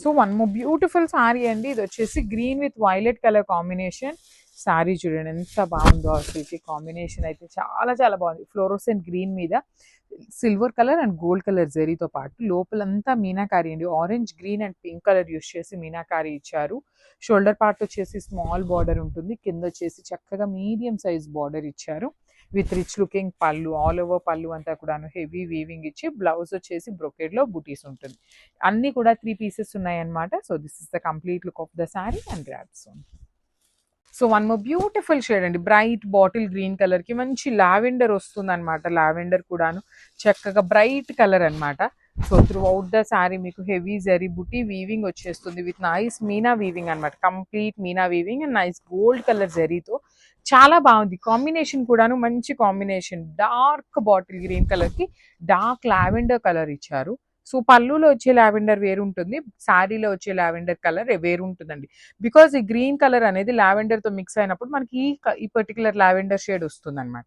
So one more beautiful sari అండి. ఇది వచ్చేసి green with violet colour combination. Sorry చూడండి ఎంత బాగుందో అసలుకి. కాంబినేషన్ అయితే చాలా చాలా బాగుంది. ఫ్లోరోసెంట్ గ్రీన్ మీద silver colour and gold colour జరీతో పాటు లోపలంతా మీనాకారి అండి. Orange, green and pink colour use చేసి మీనాకారి ఇచ్చారు. షోల్డర్ పార్ట్ వచ్చేసి స్మాల్ బార్డర్ ఉంటుంది. కింద వచ్చేసి చక్కగా మీడియం సైజ్ బార్డర్ ఇచ్చారు విత్ రిచ్ లుకింగ్ పళ్ళు. ఆల్ ఓవర్ పళ్ళు అంతా కూడాను హెవీ వీవింగ్ ఇచ్చి బ్లౌజ్ వచ్చేసి బ్రొకెడ్ లో బూటీస్ ఉంటుంది. అన్ని కూడా 3 పీసెస్ ఉన్నాయన్నమాట. So this is the complete look of the sari and grabs. So one more beautiful shade అండి. బ్రైట్ బాటిల్ గ్రీన్ కలర్ కి మంచి లావెండర్ వస్తుంది అనమాట. లావెండర్ కూడాను చక్కగా బ్రైట్ కలర్ అనమాట. So throughout the sari మీకు హెవీ జరీ బుటీ వీవింగ్ వచ్చేస్తుంది విత్ నైస్ మీనా వీవింగ్ అనమాట. Complete meena weaving and nice gold colour జరీతో చాలా బాగుంది. కాంబినేషన్ కూడాను మంచి combination. Dark bottle green colour కి డార్క్ లావెండర్ కలర్ ఇచ్చారు. సో పళ్ళులో వచ్చే లావెండర్ వేరు ఉంటుంది, శారీలో వచ్చే లావెండర్ కలర్ వేరు ఉంటుందండి. బికాజ్ ఈ గ్రీన్ కలర్ అనేది లావెండర్ తో మిక్స్ అయినప్పుడు మనకి ఈ పర్టికులర్ లావెండర్ షేడ్ వస్తుంది అనమాట.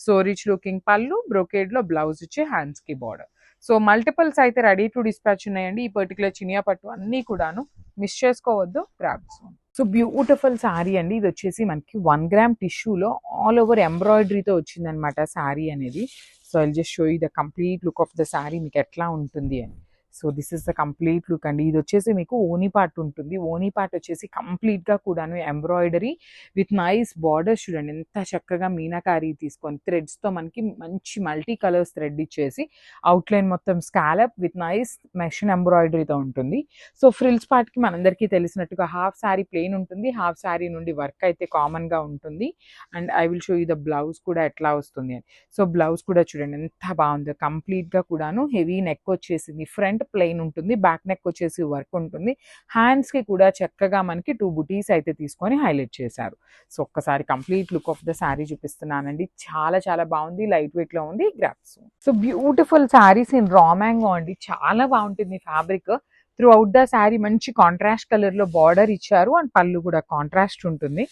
సో రిచ్ లుకింగ్ పళ్ళు, బ్రొకేడ్ లో బ్లౌజ్ వచ్చి హ్యాండ్స్ కి బార్డర్. సో మల్టిపుల్స్ అయితే రెడీ టు డిస్పాచ్ ఉన్నాయండి. ఈ పర్టికులర్ చినియా పట్టు అన్ని కూడాను మిస్ చేసుకోవద్దు. గ్రాబ్స్. సో బ్యూటిఫుల్ శారీ అండి. ఇది వచ్చేసి మనకి 1 గ్రామ్ టిష్యూలో ఆల్ ఓవర్ ఎంబ్రాయిడరీతో వచ్చిందనమాట శారీ అనేది. So I'll just show you the complete look of the sari మీకు ఎట్లా ఉంటుంది అని. So this is the complete look అండి. ఇది వచ్చేసి మీకు ఓనీ పార్ట్ ఉంటుంది. ఓనీ పార్ట్ వచ్చేసి కంప్లీట్ గా కూడాను ఎంబ్రాయిడరీ విత్ నైస్ బార్డర్స్. చూడండి ఎంత చక్కగా మీనాకారీ తీసుకొని థ్రెడ్స్ తో మనకి మంచి మల్టీ కలర్స్ థ్రెడ్ ఇచ్చేసి అవుట్లైన్ మొత్తం స్కాలప్ విత్ నైస్ మెషిన్ ఎంబ్రాయిడరీతో ఉంటుంది. సో ఫ్రిల్స్ పార్ట్ కి మనందరికీ తెలిసినట్టుగా హాఫ్ శారీ ప్లెయిన్ ఉంటుంది, హాఫ్ శారీ నుండి వర్క్ అయితే కామన్ గా ఉంటుంది. And I will show you the blouse కూడా ఎట్లా వస్తుంది అని. సో బ్లౌజ్ కూడా చూడండి ఎంత బాగుందో. కంప్లీట్ గా కూడాను హెవీ నెక్ వచ్చేసింది. ఫ్రంట్ ప్లెయిన్ ఉంటుంది, బ్యాక్ నెక్ వచ్చేసి వర్క్ ఉంటుంది. హ్యాండ్స్ కి కూడా చక్కగా మనకి 2 బుటీస్ అయితే తీసుకొని హైలైట్ చేశారు. సో ఒక్కసారి complete look of the sari చూపిస్తున్నానండి. చాలా చాలా బాగుంది. లైట్ వెయిట్ లో ఉంది. Grasp. So beautiful saris in raw mango అండి. చాలా బాగుంటుంది fabric. Through out the sari మంచి కాంట్రాస్ట్ కలర్ లో బార్డర్ ఇచ్చారు అండ్ పళ్ళు కూడా కాంట్రాస్ట్ ఉంటుంది.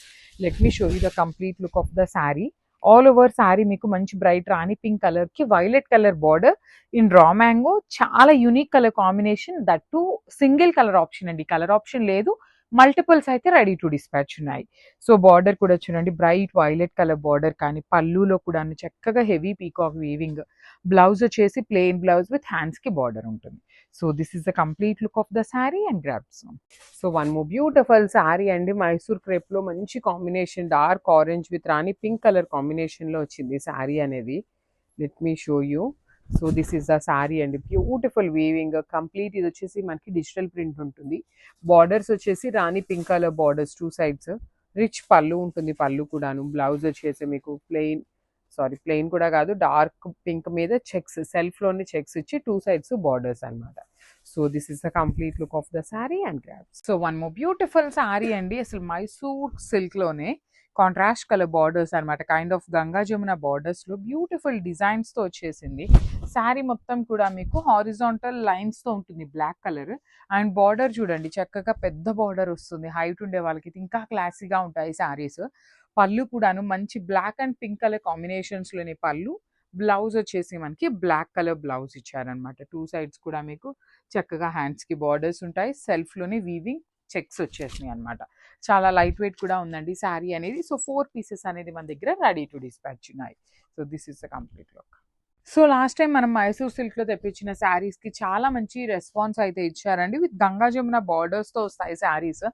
Let me show you the complete look of the sari. All over sari మీకు మంచి బ్రైట్ రాణి పింక్ కలర్ కి violet colour border in raw mango. చాలా unique colour combination. That to single colour option అండి. Colour option లేదు, multiples అయితే ready to dispatch ఉన్నాయి. So border కూడా చూడండి బ్రైట్ వైలెట్ కలర్ బార్డర్, కానీ పళ్ళులో కూడా చక్కగా హెవీ పీకాక్ వీవింగ్. బ్లౌజ్ వచ్చేసి ప్లెయిన్ బ్లౌజ్ విత్ హ్యాండ్స్ కి బార్డర్ ఉంటుంది. So this is the complete look of the sari and grabs. So one more beautiful sari అండి. మైసూర్ క్రేప్ లో మంచి combination dark orange with rani pink colour combination లో వచ్చింది శారీ అనేది. Let me show you. So this is the sari అండి. Beautiful weaving complete. ఇది వచ్చేసి మనకి డిజిటల్ ప్రింట్ ఉంటుంది. బార్డర్స్ వచ్చేసి రాణి pink colour borders 2 sides. Rich పళ్ళు ఉంటుంది. పళ్ళు కూడాను. బ్లౌజ్ వచ్చేసి మీకు ప్లెయిన్ కూడా కాదు, డార్క్ పింక్ మీద చెక్స్, సెల్ఫ్ లోని చెక్స్ ఇచ్చి 2 సైడ్స్ బార్డర్స్ అనమాట. So this is the complete look of the sari and grabs. So one more beautiful sari అండి. అసలు మైసూర్ సిల్క్ లోనే కాంట్రాస్ట్ కలర్ బార్డర్స్ అనమాట. Kind of Ganga Jamuna borders లో బ్యూటిఫుల్ డిజైన్స్ తో వచ్చేసింది. శారీ మొత్తం కూడా మీకు హారిజాంటల్ లైన్స్ తో ఉంటుంది బ్లాక్ కలర్. అండ్ బార్డర్ చూడండి చక్కగా పెద్ద బార్డర్ వస్తుంది. హైట్ ఉండే వాళ్ళకి ఇంకా క్లాసీగా ఉంటాయి శారీస్. పళ్ళు కూడాను మంచి black and pink colour combinations లోని పళ్ళు. బ్లౌజ్ వచ్చేసి మనకి బ్లాక్ కలర్ బ్లౌజ్ ఇచ్చారనమాట. 2 సైడ్స్ కూడా మీకు చక్కగా హ్యాండ్స్ కి బార్డర్స్ ఉంటాయి. సెల్ఫ్ లోని వీవింగ్ చెక్స్ వచ్చేసినాయి అనమాట. చాలా లైట్ వెయిట్ కూడా ఉందండి శారీ అనేది. సో 4 పీసెస్ అనేది మన దగ్గర రెడీ టు డిస్పాచ్ ఉన్నాయి. So this is the complete look. So last time మనం మైసూర్ సిల్క్ లో తెప్పించిన శారీస్ కి చాలా మంచి రెస్పాన్స్ అయితే ఇచ్చారండి. విత్ గంగా జమున బార్డర్స్ తో వస్తాయి శారీస్.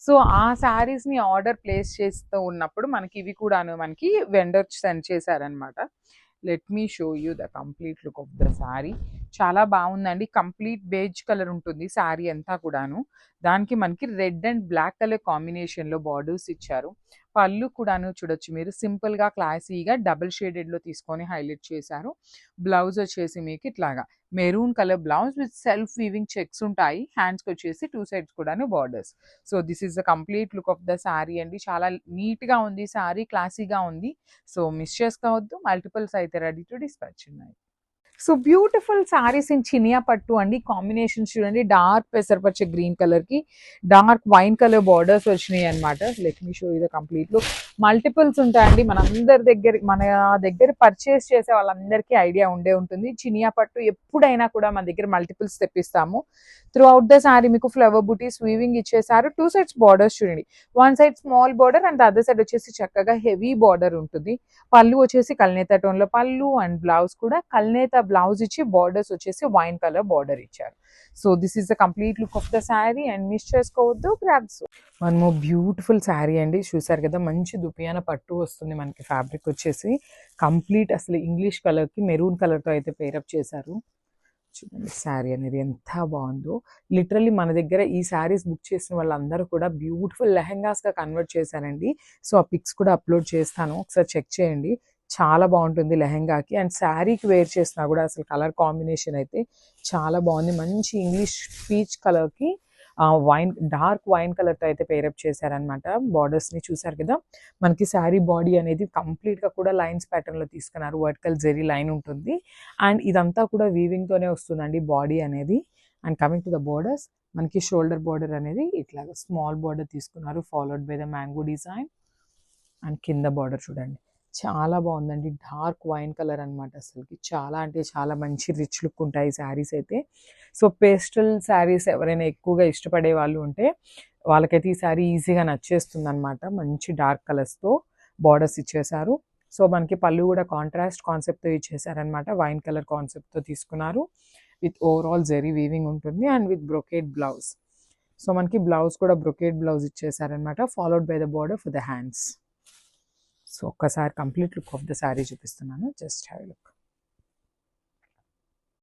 సో ఆ శారీస్ ని ఆర్డర్ ప్లేస్ చేస్తూ ఉన్నప్పుడు మనకి ఇవి కూడాను మనకి వెండర్ సెండ్ చేశారనమాట. Let me show you the complete look of the sari. చాలా బాగుందండి. కంప్లీట్ బేజ్ కలర్ ఉంటుంది శారీ అంతా కూడాను. దానికి మనకి red and black colour combination లో బార్డర్స్ ఇచ్చారు. పళ్ళు కూడాను చూడొచ్చు మీరు సింపుల్ గా క్లాసీగా డబుల్ షేడెడ్ లో తీసుకొని హైలైట్ చేశారు. బ్లౌజ్ వచ్చేసి మీకు ఇట్లాగా maroon colour blouse with self weaving checks ఉంటాయి. హ్యాండ్స్కి వచ్చేసి 2 సైడ్స్ కూడాను borders. So this is the complete look of the sari అండి. చాలా నీట్ గా ఉంది శారీ, క్లాసీగా ఉంది. సో మిస్ చేసుకోవద్దు. మల్టిపుల్స్ అయితే రెడీ టు డిస్పాచ్ ఉన్నాయి. So beautiful saris in Chiniya పట్టు అండి. కాంబినేషన్ చూడండి, డార్క్ పెసరపచ్చ గ్రీన్ కలర్ కి డార్క్ వైన్ కలర్ బార్డర్స్ వచ్చినాయి అనమాట. లెట్ మీ షో ఇది కంప్లీట్ లుక్. మల్టిపుల్స్ ఉంటాయండి. మన దగ్గర పర్చేస్ చేసే వాళ్ళందరికీ ఐడియా ఉండే ఉంటుంది. చినియా పట్టు ఎప్పుడైనా కూడా మన దగ్గర మల్టిపుల్స్ తెప్పిస్తాము. త్రూ అవుట్ ద సారీ మీకు ఫ్లవర్ బూటీస్ వీవింగ్ ఇచ్చేసారు. 2 సైడ్స్ బార్డర్స్ చూడండి, 1 side small border and other side వచ్చేసి చక్కగా హెవీ బార్డర్ ఉంటుంది. పళ్ళు వచ్చేసి కల్నేత టోన్ లో పళ్ళు అండ్ బ్లౌజ్ కూడా కల్నేత బ్లౌజ్ ఇచ్చి బార్డర్స్ వచ్చేసి వైన్ కలర్ బార్డర్ ఇచ్చారు. So this is the complete look of the sari and miss చేసుకోవద్దు. Grabs one more beautiful sari అండి. చూసారు కదా, మంచి దుపియాన పట్టు వస్తుంది మనకి. ఫ్యాబ్రిక్ వచ్చేసి కంప్లీట్ అసలు ఇంగ్లీష్ కలర్ కి మెరూన్ కలర్ తో అయితే పేరప్ చేశారు. చూడండి శారీ అనేది ఎంత బాగుందో. లిటరల్లీ మన దగ్గర ఈ శారీస్ బుక్ చేసిన వాళ్ళందరూ కూడా బ్యూటిఫుల్ లెహెంగాస్ గా కన్వర్ట్ చేశారండి. సో ఆ పిక్స్ కూడా అప్లోడ్ చేస్తాను, ఒకసారి చెక్ చేయండి. చాలా బాగుంటుంది లెహెంగాకి అండ్ శారీకి వేర్ చేసినా కూడా అసలు కలర్ కాంబినేషన్ అయితే చాలా బాగుంది. మంచి ఇంగ్లీష్ పీచ్ కలర్ కి డార్క్ వైన్ కలర్ తో అయితే పేరప్ చేశారనమాట. బార్డర్స్ ని చూసారు కదా. మనకి శారీ బాడీ అనేది కంప్లీట్ గా కూడా లైన్స్ ప్యాటర్న్ లో తీసుకున్నారు. వర్టికల్ జెరీ లైన్ ఉంటుంది అండ్ ఇదంతా కూడా వీవింగ్ తోనే వస్తుందండి బాడీ అనేది. And coming to the borders, మనకి షోల్డర్ బార్డర్ అనేది ఇట్లాగా స్మాల్ బార్డర్ తీసుకున్నారు, followed by the mango design. And కింద బార్డర్ చూడండి, చాలా బాగుందండి. డార్క్ వైన్ కలర్ అనమాట. అసలుకి చాలా అంటే చాలా మంచి రిచ్ లుక్ ఉంటాయి శారీస్ అయితే. సో పేస్టల్ శారీస్ ఎవరైనా ఎక్కువగా ఇష్టపడే వాళ్ళు ఉంటే వాళ్ళకైతే ఈ శారీ ఈజీగా నచ్చేస్తుంది అనమాట. మంచి డార్క్ కలర్స్తో బార్డర్స్ ఇచ్చేసారు. సో మనకి పళ్ళు కూడా కాంట్రాస్ట్ కాన్సెప్ట్తో ఇచ్చేసారనమాట. వైన్ కలర్ కాన్సెప్ట్తో తీసుకున్నారు. విత్ ఓవరాల్ జెరీ వీవింగ్ ఉంటుంది and with brocade blouse. So మనకి బ్లౌజ్ కూడా బ్రొకేడ్ బ్లౌజ్ ఇచ్చేసారనమాట, followed by the border for the hands. So ఒక్కసారి complete look of the sari చూపిస్తున్నాను, just have a look.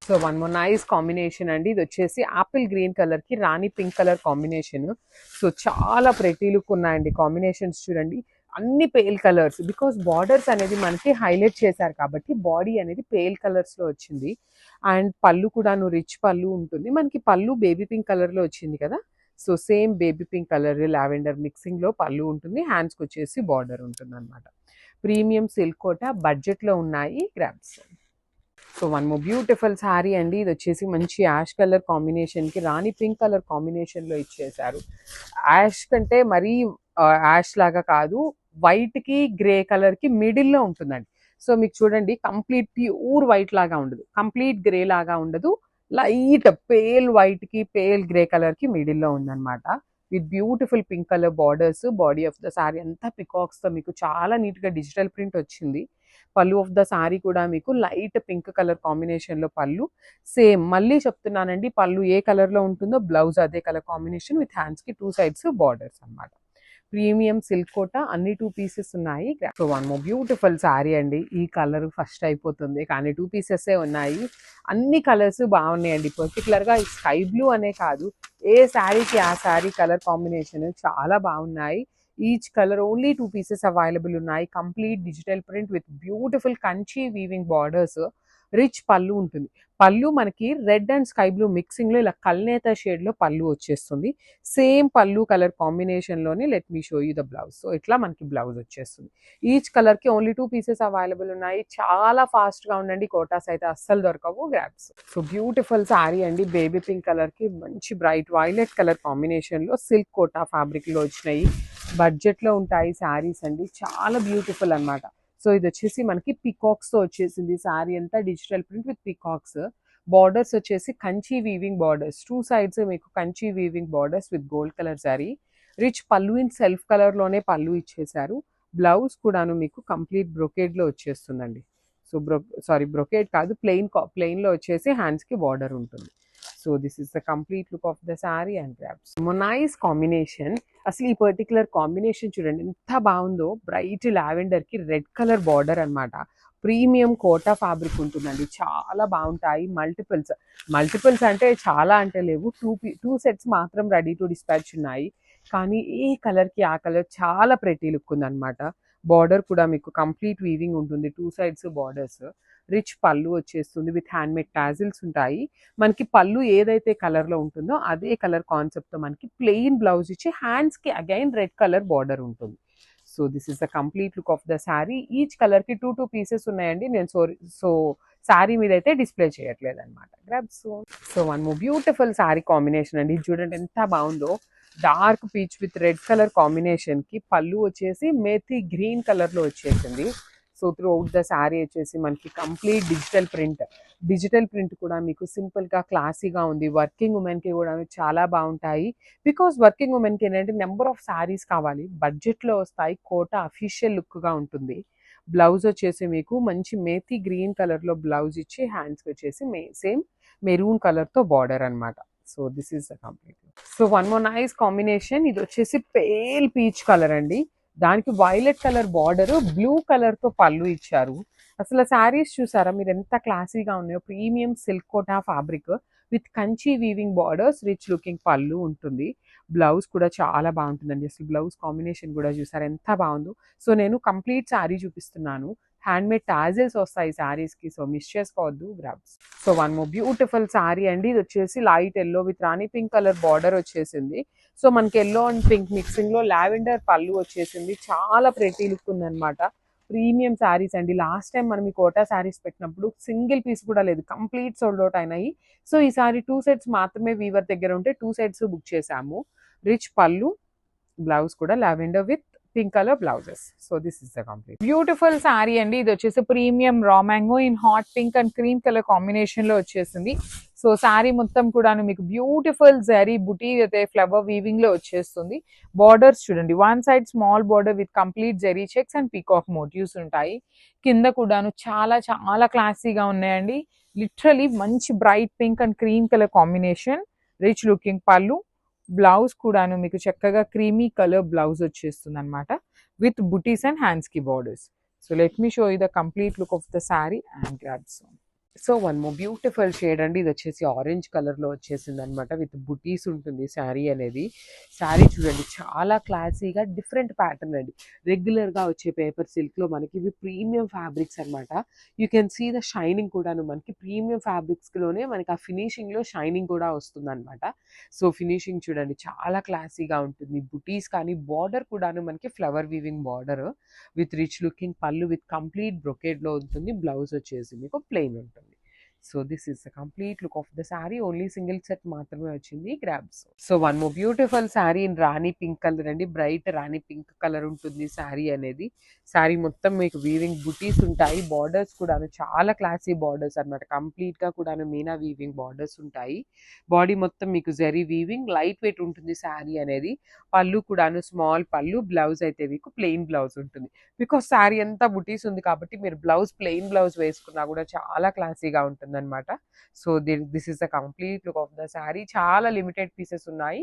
So one more nice combination అండి. ఇది వచ్చేసి apple green colour కి rani pink colour combination. So చాలా pretty look ఉన్నాయండి combinations. చూడండి అన్ని పేల్ కలర్స్, బికాస్ బార్డర్స్ అనేది మనకి హైలైట్ చేశారు కాబట్టి బాడీ అనేది పేల్ కలర్స్ లో వచ్చింది. అండ్ పళ్ళు కూడాను రిచ్ పళ్ళు ఉంటుంది మనకి. పళ్ళు బేబీ పింక్ కలర్ లో వచ్చింది కదా. So same baby pink colour lavender mixing లో పళ్ళు ఉంటుంది. హ్యాండ్స్కి వచ్చేసి బార్డర్ ఉంటుంది అనమాట. ప్రీమియం సిల్క్ కోట బడ్జెట్ లో ఉన్నాయి. Grabs. So one more beautiful sari అండి. ఇది వచ్చేసి మంచి యాష్ కలర్ కాంబినేషన్ కి రాణి పింక్ కలర్ కాంబినేషన్ లో ఇచ్చేసారు. యాష్ కంటే మరీ యాష్ లాగా కాదు, వైట్ కి గ్రే కలర్ కి మిడిల్ లో ఉంటుందండి. సో మీకు చూడండి కంప్లీట్ ప్యూర్ వైట్ లాగా ఉండదు, కంప్లీట్ గ్రే లాగా ఉండదు, లైట్ పేల్ వైట్ కి పేల్ గ్రే కలర్ కి మిడిల్ లో ఉందన్నమాట. With beautiful pink colour borders. Body of the sari అంతా పికాక్స్ తో మీకు చాలా నీట్ గా డిజిటల్ ప్రింట్ వచ్చింది. పళ్ళు ఆఫ్ ద శారీ కూడా మీకు లైట్ పింక్ కలర్ కాంబినేషన్ లో పళ్ళు. సేమ్ మళ్ళీ చెప్తున్నానండి, పళ్ళు ఏ కలర్ లో ఉంటుందో బ్లౌజ్ అదే కలర్ కాంబినేషన్ విత్ హ్యాండ్స్ కి 2 సైడ్స్ బార్డర్స్ అన్నమాట. ప్రీమియం సిల్క్ కోట, అన్ని 2 పీసెస్ ఉన్నాయి. So one more beautiful sari అండి. ఈ కలర్ ఫస్ట్ అయిపోతుంది కానీ 2 పీసెసే ఉన్నాయి. అన్ని కలర్స్ బాగున్నాయండి. పర్టికులర్గా ఈ స్కై బ్లూ అనే కాదు, ఏ శారీకి ఆ శారీ కలర్ కాంబినేషన్ చాలా బాగున్నాయి. Each colour only 2 pieces available ఉన్నాయి. Complete digital print with beautiful Kanchi weaving borders. Rich పళ్ళు ఉంటుంది. పళ్ళు మనకి red and sky blue mixing లో ఇలా కల్నేత షేడ్ లో పళ్ళు వచ్చేస్తుంది. సేమ్ పళ్ళు కలర్ కాంబినేషన్ లోనే let me show you the blouse. So ఇట్లా మనకి బ్లౌజ్ వచ్చేస్తుంది. ఈచ్ కలర్ కి ఓన్లీ 2 పీసెస్ అవైలబుల్ ఉన్నాయి. చాలా ఫాస్ట్ గా ఉండండి, కోటాస్ అయితే అస్సలు దొరకవు. గ్రాబ్స్. సో బ్యూటిఫుల్ శారీ అండి. బేబీ పింక్ కలర్ కి మంచి బ్రైట్ వైలెట్ కలర్ కాంబినేషన్ లో సిల్క్ కోటా ఫ్యాబ్రిక్ లో వచ్చినాయి. బడ్జెట్ లో ఉంటాయి శారీస్ అండి, చాలా బ్యూటిఫుల్ అన్నమాట. సో ఇది వచ్చేసి మనకి పికాక్స్ తో వచ్చేసింది. శారీ అంతా digital print with peacocks. Borders వచ్చేసి కంచి వీవింగ్ బార్డర్స్, 2 సైడ్స్ మీకు Kanchi weaving borders with gold colour sari. Rich పళ్ళు ఇన్ సెల్ఫ్ కలర్ లోనే పళ్ళు ఇచ్చేసారు. బ్లౌజ్ కూడాను మీకు కంప్లీట్ బ్రొకేడ్ లో వచ్చేస్తుందండి. సో బ్రొకేడ్ కాదు, ప్లెయిన్ లో వచ్చేసి హ్యాండ్స్ కి బార్డర్ ఉంటుంది. So this is the complete look of the sari and grabs. Nice combination. అసలు ఈ పర్టికులర్ కాంబినేషన్ చూడండి ఎంత బాగుందో. బ్రైట్ లావెండర్ కి రెడ్ కలర్ బార్డర్ అన్నమాట. ప్రీమియం కోటా ఫ్యాబ్రిక్ ఉంటుందండి, చాలా బాగుంటాయి. మల్టిపుల్స్ అంటే చాలా అంటే లేవు, 2 సెట్స్ మాత్రం రెడీ టు డిస్పాచ్ ఉన్నాయి. కానీ ఏ కలర్ కి ఆ కలర్ చాలా ప్రెటీ లుక్ ఉందన్నమాట. బార్డర్ కూడా మీకు కంప్లీట్ వీవింగ్ ఉంటుంది, 2 సైడ్స్ బార్డర్స్. రిచ్ పళ్ళు వచ్చేస్తుంది విత్ హ్యాండ్మేడ్ టాజిల్స్ ఉంటాయి. మనకి పళ్ళు ఏదైతే కలర్ లో ఉంటుందో అదే కలర్ కాన్సెప్ట్ తో మనకి ప్లెయిన్ బ్లౌజ్ ఇచ్చి హ్యాండ్స్ కి అగైన్ రెడ్ కలర్ బార్డర్ ఉంటుంది. So this is the complete look of the sari. Each colour కి 2 పీసెస్ ఉన్నాయండి. నేను సో శారీ మీద అయితే డిస్ప్లే చేయట్లేదు అనమాట. Grabs. So one more beautiful sari combination అండి. చూడండి ఎంత బాగుందో. Dark peach with red colour combination కి పళ్ళు వచ్చేసి మేథీ గ్రీన్ కలర్ లో వచ్చేసింది. So throughout the sari వచ్చేసి మనకి కంప్లీట్ డిజిటల్ ప్రింట్ కూడా మీకు సింపుల్ గా క్లాసీగా ఉంది. వర్కింగ్ ఉమెన్ కి కూడా చాలా బాగుంటాయి. బికాస్ వర్కింగ్ ఉమెన్ కి ఏంటంటే నెంబర్ ఆఫ్ శారీస్ కావాలి, బడ్జెట్ లో వస్తాయి, కోట అఫీషియల్ లుక్ గా ఉంటుంది. బ్లౌజ్ వచ్చేసి మీకు మంచి మేథీ గ్రీన్ కలర్ లో బ్లౌజ్ ఇచ్చి హ్యాండ్స్ వచ్చేసి సేమ్ మెరూన్ కలర్ తో బార్డర్ అన్నమాట. So this is the complete. So one more nice combination. ఇది వచ్చేసి పేల్ పీచ్ కలర్ అండి. దానికి violet colour border, blue colour తో పళ్ళు ఇచ్చారు. అసలు శారీస్ చూసారా మీరు ఎంత క్లాసీగా ఉన్నాయో. Premium silk Kota fabric with Kanchi weaving borders, rich looking పళ్ళు ఉంటుంది. బ్లౌజ్ కూడా చాలా బాగుంటుందండి. అసలు బ్లౌజ్ కాంబినేషన్ కూడా చూసారా ఎంత బాగుందో. సో నేను కంప్లీట్ శారీ చూపిస్తున్నాను. హ్యాండ్ మేడ్ టాజిల్స్ వస్తాయి శారీస్ కి, సో మిస్ చేసుకోవద్దు. Grabs. So one more beautiful sari అండి. ఇది వచ్చేసి light yellow with rani pink colour border వచ్చేసింది. సో మనకి ఎల్లో అండ్ పింక్ మిక్సింగ్ లో లావెండర్ పళ్ళు వచ్చేసింది. చాలా ప్రెటీ లుక్ ఉందన్నమాట. ప్రీమియం శారీస్ అండి. లాస్ట్ టైం మనం ఈ కోటా శారీస్ పెట్టినప్పుడు సింగిల్ పీస్ కూడా లేదు, కంప్లీట్ సోల్డ్ అవుట్ అయినాయి. సో ఈసారి 2 సెట్స్ మాత్రమే వీవర్ దగ్గర ఉంటే 2 సెట్స్ బుక్ చేసాము. రిచ్ పళ్ళు, బ్లౌజ్ కూడా lavender with pink colour blouses. So this is the complete beautiful sari అండి. ఇది వచ్చేసి premium raw mango in hot pink and cream colour combination లో వచ్చేసింది. సో శారీ మొత్తం కూడా మీకు బ్యూటిఫుల్ జరీ బుటీ అయితే ఫ్లవర్ వీవింగ్ లో వచ్చేస్తుంది. బార్డర్స్ చూడండి, one side small border with complete zari checks and peacock motifs ఉంటాయి. కింద కూడాను చాలా చాలా క్లాసీగా ఉన్నాయండి. లిటరలీ మంచి bright pink and cream colour combination. Rich looking పళ్ళు, బ్లౌజ్ కూడాను మీకు చక్కగా క్రీమీ కలర్ బ్లౌజ్ వచ్చేస్తుంది అనమాట విత్ బుటీస్ అండ్ హ్యాండ్స్ కి borders. So let me show you the complete look of the sari and grabs. So one more beautiful shade అండి. ఇది వచ్చేసి ఆరెంజ్ కలర్ లో వచ్చేసింది అనమాట. విత్ బుటీస్ ఉంటుంది శారీ అనేది. శారీ చూడండి చాలా క్లాసీగా డిఫరెంట్ ప్యాటర్న్ అండి. రెగ్యులర్ గా వచ్చే పేపర్ సిల్క్ లో మనకి ఇవి ప్రీమియం ఫ్యాబ్రిక్స్ అనమాట. You can see the shining కూడాను. మనకి ప్రీమియం ఫ్యాబ్రిక్స్ లోనే మనకి ఆ ఫినిషింగ్ లో షైనింగ్ కూడా వస్తుంది అనమాట. సో ఫినిషింగ్ చూడండి చాలా క్లాసీగా ఉంటుంది. బుటీస్ కానీ బార్డర్ కూడాను మనకి flower weaving border with rich looking పళ్ళు విత్ కంప్లీట్ బ్రొకేడ్ లో ఉంటుంది. బ్లౌజ్ వచ్చేసి మీకు ప్లెయిన్ ఉంటుంది. So this is the complete look of the sari. Only single set మాత్రమే వచ్చింది. Grabs. So one more beautiful sari in Rani pink colour అండి. Bright రాణి pink colour ఉంటుంది శారీ అనేది. శారీ మొత్తం మీకు వీవింగ్ బుటీస్ ఉంటాయి. బార్డర్స్ కూడాను చాలా క్లాసీ బార్డర్స్ అనమాట. కంప్లీట్ గా కూడాను మీనా వీవింగ్ బార్డర్స్ ఉంటాయి. బాడీ మొత్తం మీకు జరీ వీవింగ్, లైట్ వెయిట్ ఉంటుంది శారీ అనేది. పళ్ళు కూడాను స్మాల్ పళ్ళు, బ్లౌజ్ అయితే మీకు ప్లెయిన్ బ్లౌజ్ ఉంటుంది. బికాస్ శారీ అంతా బుటీస్ ఉంది కాబట్టి మీరు బ్లౌజ్ ప్లెయిన్ బ్లౌజ్ వేసుకున్నా కూడా చాలా క్లాసీగా ఉంటుంది అనమాట. So this is the complete look of the sari. చాలా లిమిటెడ్ పీసెస్ ఉన్నాయి.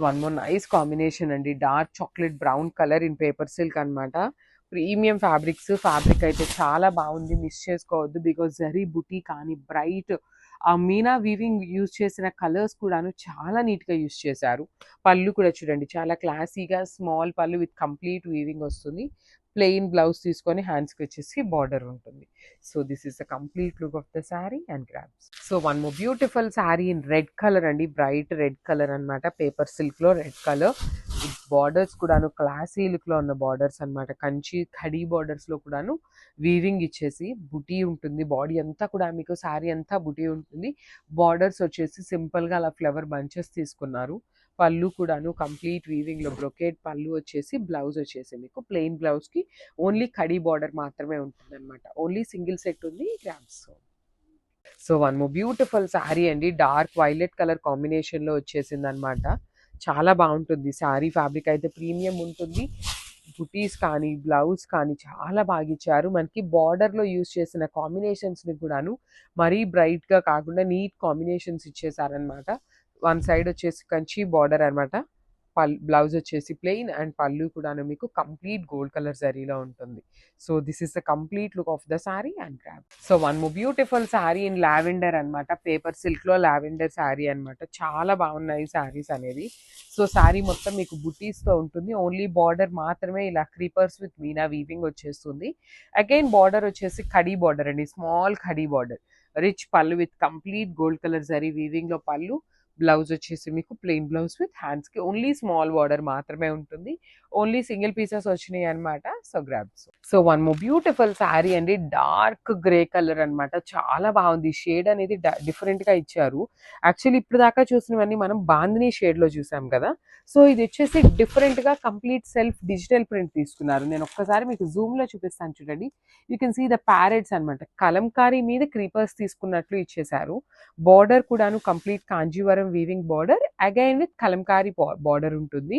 వన్ మోర్ నైస్ కాంబినేషన్ అండి. Dark chocolate brown colour in paper silk అనమాట. Premium fabrics. ఫ్యాబ్రిక్ అయితే చాలా బాగుంది, మిస్ చేసుకోవద్దు. బికాస్ జరీ బుటీ కానీ బ్రైట్ ఆ మీనా వీవింగ్ యూజ్ చేసిన కలర్స్ కూడాను చాలా నీట్ గా యూజ్ చేశారు. పళ్ళు కూడా చూడండి చాలా క్లాసీగా స్మాల్ పళ్ళు విత్ కంప్లీట్ వీవింగ్ వస్తుంది. ప్లెయిన్ బ్లౌజ్ తీసుకొని హ్యాండ్స్కి వచ్చేసి బార్డర్ ఉంటుంది. So this is the complete look of the sari and grabs. So one more beautiful sari in red colour అండి. బ్రైట్ రెడ్ కలర్ అనమాట. పేపర్ సిల్క్ లో రెడ్ కలర్. బార్డర్స్ కూడాను classy look లో ఉన్న బార్డర్స్ అనమాట. కంచి ఖడీ బార్డర్స్ లో కూడాను వీవింగ్ ఇచ్చేసి బుటీ ఉంటుంది. బాడీ అంతా కూడా మీకు శారీ అంతా బుటీ ఉంటుంది. బార్డర్స్ వచ్చేసి సింపుల్ గా అలా ఫ్లవర్ బంచెస్ తీసుకున్నారు. పళ్ళు కూడాను కంప్లీట్ వీవింగ్ లో బ్రొకేడ్ పళ్ళు వచ్చేసి, బ్లౌజ్ వచ్చేసి మీకు ప్లెయిన్ బ్లౌజ్ కి ఓన్లీ కడీ బార్డర్ మాత్రమే ఉంటుంది అనమాట. ఓన్లీ సింగిల్ సెట్ ఉంది. Grams. So one more beautiful sari అండి. డార్క్ వైలెట్ కలర్ కాంబినేషన్ లో వచ్చేసింది అనమాట. చాలా బాగుంటుంది శారీ. ఫ్యాబ్రిక్ అయితే ప్రీమియం ఉంటుంది. బుటీస్ కానీ బ్లౌజ్ కానీ చాలా బాగా ఇచ్చారు. మనకి బార్డర్ లో యూజ్ చేసిన కాంబినేషన్స్ ని కూడాను మరీ బ్రైట్ గా కాకుండా నీట్ కాంబినేషన్స్ ఇచ్చేసారనమాట. వన్ సైడ్ వచ్చేసి కంచి బార్డర్ అనమాట. బ్లౌజ్ వచ్చేసి ప్లెయిన్ అండ్ పళ్ళు కూడా మీకు కంప్లీట్ గోల్డ్ కలర్ జరీలో ఉంటుంది. So this is the complete look of the sari and grab. So one more beautiful sari in lavender అనమాట. పేపర్ సిల్క్ లో లావెండర్ శారీ అనమాట. చాలా బాగున్నాయి శారీస్ అనేది. సో శారీ మొత్తం మీకు బుటీస్ తో ఉంటుంది. ఓన్లీ బార్డర్ మాత్రమే ఇలా క్రీపర్స్ విత్ మీనా వీవింగ్ వచ్చేస్తుంది. అగైన్ బార్డర్ వచ్చేసి ఖడీ బార్డర్ అండి. Small khadi border. రిచ్ పళ్ళు with complete gold colour zari weaving లో పళ్ళు. బ్లౌజ్ వచ్చేసి మీకు ప్లెయిన్ బ్లౌజ్ విత్ హ్యాండ్స్కి ఓన్లీ స్మాల్ బార్డర్ మాత్రమే ఉంటుంది. ఓన్లీ సింగిల్ పీసెస్ వచ్చినాయి అనమాట. So grabs. So one more beautiful sari అండి, డార్క్ గ్రే కలర్ అనమాట. చాలా బాగుంది. షేడ్ అనేది డిఫరెంట్ గా ఇచ్చారు. యాక్చువల్లీ ఇప్పుడు దాకా చూసినవన్నీ మనం బాందిని షేడ్ లో చూసాం కదా. సో ఇది వచ్చేసి డిఫరెంట్ గా కంప్లీట్ సెల్ఫ్ డిజిటల్ ప్రింట్ తీసుకున్నారు. నేను ఒక్కసారి మీకు జూమ్ లో చూపిస్తాను చూడండి. You can see the parrots అనమాట. కలంకారీ మీద క్రీపర్స్ తీసుకున్నట్లు ఇచ్చేసారు. బార్డర్ కూడాను complete Kanjeevaram weaving border again with Kalamkari border ఉంటుంది.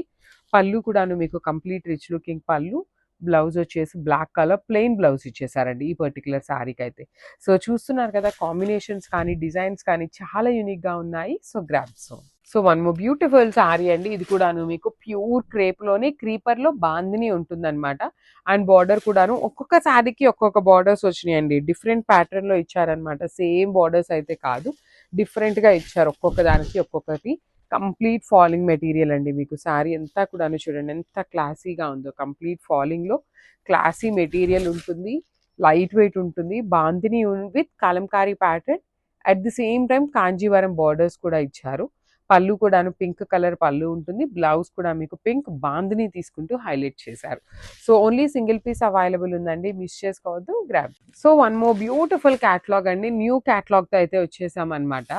పళ్ళు కూడాను మీకు కంప్లీట్ రిచ్ లుకింగ్ పళ్ళు. బ్లౌజ్ వచ్చేసి బ్లాక్ కలర్ ప్లెయిన్ బ్లౌజ్ ఇచ్చేసారండి ఈ పర్టికులర్ శారీకి అయితే. సో చూస్తున్నారు కదా, కాంబినేషన్స్ కానీ డిజైన్స్ కానీ చాలా యూనిక్ గా ఉన్నాయి. So grabs. So one more beautiful sari అండి, ఇది కూడాను మీకు ప్యూర్ క్రేప్ లోనే క్రీపర్ లో బాందిని ఉంటుంది అనమాట. అండ్ బార్డర్ కూడాను ఒక్కొక్క శారీకి ఒక్కొక్క బార్డర్స్ వచ్చినాయండి. డిఫరెంట్ ప్యాటర్న్ లో ఇచ్చారనమాట. సేమ్ బార్డర్స్ అయితే కాదు, డిఫరెంట్ గా ఇచ్చారు. ఒక్కొక్క దానికి ఒక్కొక్కటి. కంప్లీట్ ఫాలింగ్ మెటీరియల్ అండి. మీకు శారీ అంతా కూడాను చూడండి ఎంత క్లాసీగా ఉందో. కంప్లీట్ ఫాలింగ్ లో క్లాసీ మెటీరియల్ ఉంటుంది. లైట్ వెయిట్ ఉంటుంది. Bandhani with Kalamkari pattern. At the same time Kanjeevaram borders కూడా ఇచ్చారు. పళ్ళు కూడాను పింక్ కలర్ పళ్ళు ఉంటుంది. బ్లౌజ్ కూడా మీకు పింక్ బాందిని తీసుకుంటూ హైలైట్ చేశారు. So only single piece available ఉందండి, మిస్ చేసుకోవద్దు. Grab. So one more beautiful catalogue అండి. న్యూ క్యాటలాగ్ తో అయితే వచ్చేసాం అనమాట.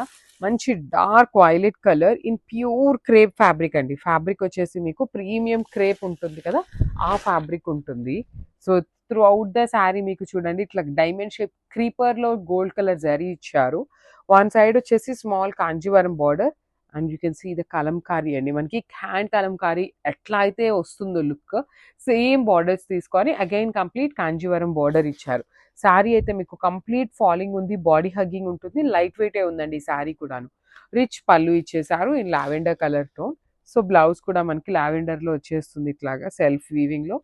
మంచి dark violet colour in pure crepe fabric అండి. ఫ్యాబ్రిక్ వచ్చేసి మీకు ప్రీమియం క్రేప్ ఉంటుంది కదా, ఆ ఫ్యాబ్రిక్ ఉంటుంది. So throughout the sari మీకు చూడండి ఇట్లా డైమండ్ షేప్ క్రీపర్ లో గోల్డ్ కలర్ జరీ ఇచ్చారు. వన్ సైడ్ వచ్చేసి small Kanjeevaram border. And you can see the Kalamkari అండి. మనకి హ్యాండ్ కలంకారీ ఎట్లా అయితే వస్తుందో లుక్, సేమ్ బార్డర్స్ తీసుకొని అగైన్ కంప్లీట్ కాంజీవరం బార్డర్ ఇచ్చారు. శారీ అయితే మీకు కంప్లీట్ ఫాలింగ్ ఉంది, బాడీ హగ్గింగ్ ఉంటుంది. లైట్ వెయిటే ఉందండి ఈ శారీ కూడాను. రిచ్ పళ్ళు ఇచ్చేసారు in lavender colour tone. So blouse కూడా మనకి లావెండర్ లో వచ్చేస్తుంది ఇట్లాగా సెల్ఫ్ వీవింగ్ లో.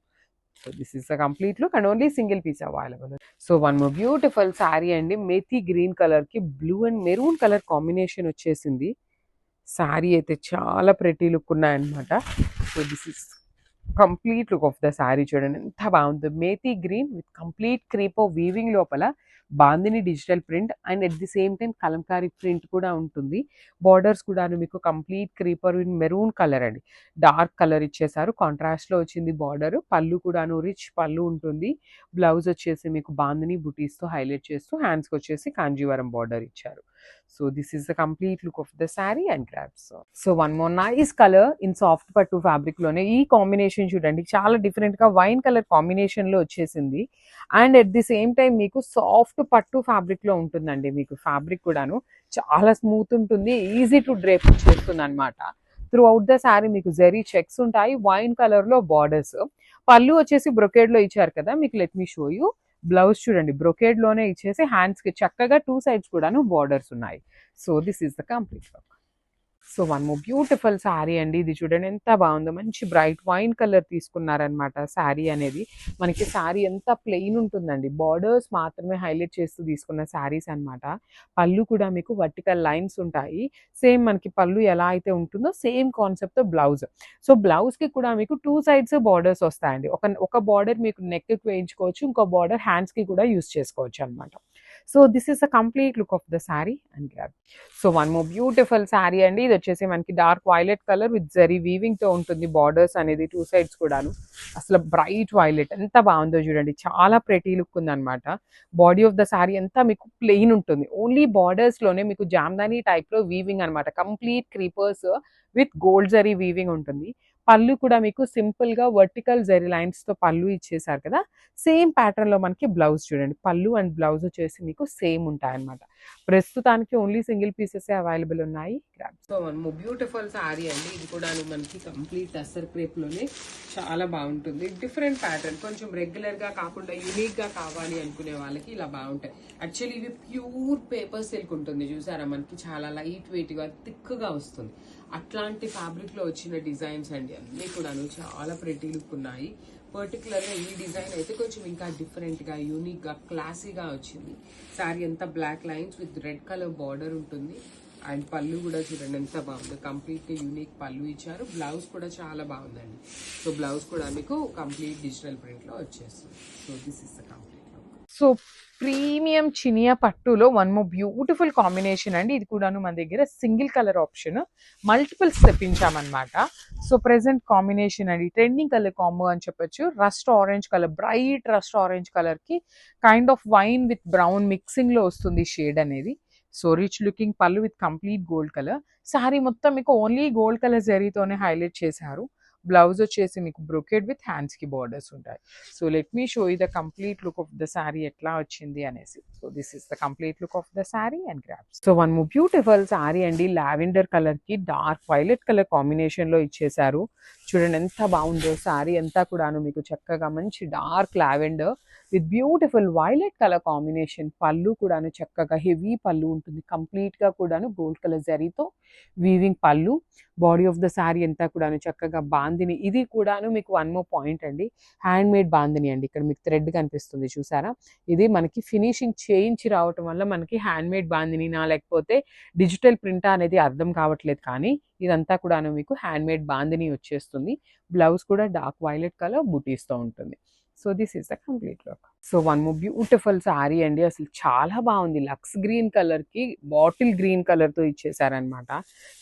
So this is the complete look and only single piece available. So one more beautiful sari అండి. మేథీ గ్రీన్ కలర్ కి blue and maroon colour combination వచ్చేసింది. శారీ అయితే చాలా ప్రెటీ లుక్ ఉన్నాయన్నమాట. So this is complete look of the sari చూడండి ఎంత బాగుంది. Methi green with complete crepe weaving లోపల bandhani digital print and at the same time Kalamkari print కూడా ఉంటుంది. బార్డర్స్ కూడా మీకు complete creeper in maroon colour అండి. డార్క్ కలర్ ఇచ్చేసారు. కాంట్రాస్ట్ లో వచ్చింది బార్డర్. పళ్ళు కూడాను రిచ్ పళ్ళు ఉంటుంది. బ్లౌజ్ వచ్చేసి మీకు బాందిని బుటీస్ తో హైలైట్ చేస్తూ హ్యాండ్స్ కి వచ్చేసి కాంజీవరం బార్డర్ ఇచ్చారు. So this is the complete look of the sari and grabs. So one more nice colour in soft పట్టు ఫ్యాబ్రిక్ లోనే. ఈ కాంబినేషన్ చూడండి చాలా డిఫరెంట్ గా వైన్ కలర్ కాంబినేషన్ లో వచ్చేసింది. And at the same time మీకు సాఫ్ట్ పట్టు ఫ్యాబ్రిక్ లో ఉంటుందండి. మీకు ఫ్యాబ్రిక్ కూడాను చాలా స్మూత్ ఉంటుంది, ఈజీ టు డ్రేప్ చేస్తుంది అనమాట. త్రూ అవుట్ ద శారీ మీకు జెరీ చెక్స్ ఉంటాయి. వైన్ కలర్ లో బార్డర్స్. పళ్ళు వచ్చేసి బ్రొకేడ్ లో ఇచ్చారు కదా, మీకు let me show you. Blouse చూడండి బ్రొకేడ్ లోనే ఇచ్చేసి హ్యాండ్స్ కి చక్కగా టూ సైడ్స్ కూడాను బార్డర్స్ ఉన్నాయి. So this is the complete look. So one more beautiful sari అండి. ఇది చూడండి ఎంత బాగుందో. మంచి బ్రైట్ వైన్ కలర్ తీసుకున్నారనమాట. శారీ అనేది మనకి శారీ ఎంత ప్లెయిన్ ఉంటుందండి. బార్డర్స్ మాత్రమే హైలైట్ చేస్తూ తీసుకున్న శారీస్ అనమాట. పళ్ళు కూడా మీకు వర్టికల్ లైన్స్ ఉంటాయి. సేమ్ మనకి పళ్ళు ఎలా అయితే ఉంటుందో సేమ్ కాన్సెప్ట్ తో బ్లౌజ్. సో బ్లౌజ్ కి కూడా మీకు టూ సైడ్స్ బార్డర్స్ వస్తాయండి. ఒక బార్డర్ మీకు నెక్ కి వేయించుకోవచ్చు, ఇంకో బార్డర్ హ్యాండ్స్ కి కూడా యూస్ చేసుకోవచ్చు అనమాట. So this is the complete look of the sari and grab. So one more beautiful sari అండి. ఇది వచ్చేసి మనకి dark violet colour with zari weaving తో ఉంటుంది. బార్డర్స్ అనేది టూ సైడ్స్ కూడాను అసలు బ్రైట్ వైలెట్ ఎంత బాగుందో చూడండి. చాలా ప్రెటీ లుక్ ఉందన్నమాట. బాడీ ఆఫ్ ద శారీ అంతా మీకు ప్లెయిన్ ఉంటుంది. ఓన్లీ బార్డర్స్ లోనే మీకు జామ్దాని టైప్ లో వీవింగ్ అనమాట. Complete creepers with gold zari weaving ఉంటుంది. పళ్ళు కూడా మీకు సింపుల్ గా వర్టికల్ జరీ లైన్స్ తో పళ్ళు ఇచ్చేసారు కదా. సేమ్ ప్యాటర్న్ లో మనకి బ్లౌజ్ చూడండి. పళ్ళు అండ్ బ్లౌజ్ వచ్చేసి మీకు సేమ్ ఉంటాయి అనమాట. ప్రస్తుతానికి ఓన్లీ సింగిల్ పీసెస్ అవైలబుల్ ఉన్నాయి. సో బ్యూటిఫుల్ శారీ అండి. ఇది కూడా మనకి కంప్లీట్ టస్సర్ క్రేప్ లోనే చాలా బాగుంటుంది. డిఫరెంట్ ప్యాటర్న్, కొంచెం రెగ్యులర్ గా కాకుండా యూనిక్ గా కావాలి అనుకునే వాళ్ళకి ఇలా బాగుంటాయి. యాక్చువల్లీ ఇవి ప్యూర్ పేపర్ సిల్క్ ఉంటుంది చూసారా, మనకి చాలా లైట్ వెయిట్ గా థిక్ గా వస్తుంది. అట్లాంటి ఫ్యాబ్రిక్ లో వచ్చిన డిజైన్స్ అండి అన్ని కూడాను చాలా ప్రెటీ లుక్ ఉన్నాయి. పర్టికులర్గా ఈ డిజైన్ అయితే కొంచెం ఇంకా డిఫరెంట్గా యూనిక్గా క్లాసీగా వచ్చింది. శారీ అంతా black lines with red colour border ఉంటుంది. అండ్ పళ్ళు కూడా చూడండి ఎంత బాగుంది. కంప్లీట్గా యూనిక్ పళ్ళు ఇచ్చారు. బ్లౌజ్ కూడా చాలా బాగుందండి. సో బ్లౌజ్ కూడా మీకు కంప్లీట్ డిజిటల్ ప్రింట్లో వచ్చేస్తుంది. So this is the complete. So premium Chiniya పట్టులో వన్ మోర్ బ్యూటిఫుల్ కాంబినేషన్ అండి. ఇది కూడాను మన దగ్గర సింగిల్ కలర్ ఆప్షన్, మల్టిపుల్స్ తెప్పించామన్నమాట. సో ప్రెసెంట్ కాంబినేషన్ అండి, ట్రెండింగ్ కలర్ కాంబో అని చెప్పొచ్చు. Rust orange colour, bright rust orange colour కి kind of wine with brown mixing లో వస్తుంది షేడ్ అనేది. సో రిచ్ లుకింగ్ పళ్ళు with complete gold colour. Sari మొత్తం మీకు ఓన్లీ గోల్డ్ కలర్ జరీతోనే హైలైట్ చేశారు. బ్లౌజ్ వచ్చేసి మీకు బ్రొకెడ్ విత్ హ్యాండ్స్ కి బార్డర్స్ ఉంటాయి. So let me show you the complete look of the sari ఎట్లా వచ్చింది అనేసి. So this is the complete look of the sari and grabs. So one more beautiful sari అండి, లావెండర్ కలర్ కి dark violet colour combination లో ఇచ్చేసారు. చూడండి ఎంత బాగుందో శారీ అంతా కూడాను మీకు చక్కగా మంచి dark lavender with beautiful violet colour combination. పళ్ళు కూడాను చక్కగా హెవీ పళ్ళు ఉంటుంది, కంప్లీట్ గా కూడాను గోల్డ్ కలర్ జరీతో వీవింగ్ పళ్ళు. బాడీ ఆఫ్ ద శారీ అంతా కూడాను చక్కగా బాందిని. ఇది కూడాను మీకు వన్ మోర్ పాయింట్ అండి, హ్యాండ్ మేడ్ బాందిని అండి. ఇక్కడ మీకు థ్రెడ్ కనిపిస్తుంది చూసారా, ఇది మనకి ఫినిషింగ్ చేయించి రావటం వల్ల మనకి హ్యాండ్ మేడ్ బాందినినా లేకపోతే డిజిటల్ ప్రింటా అనేది అర్థం కావట్లేదు, కానీ ఇదంతా కూడాను మీకు హ్యాండ్ మేడ్ బాందిని వచ్చేస్తుంది. బ్లౌజ్ కూడా డార్క్ వైలెట్ కలర్ బుటీస్తో ఉంటుంది. So this is the complete look. So one more beautiful sari అండి, అసలు చాలా బాగుంది. లక్స్ గ్రీన్ కలర్ కి బాటిల్ గ్రీన్ కలర్ తో ఇచ్చేసారనమాట.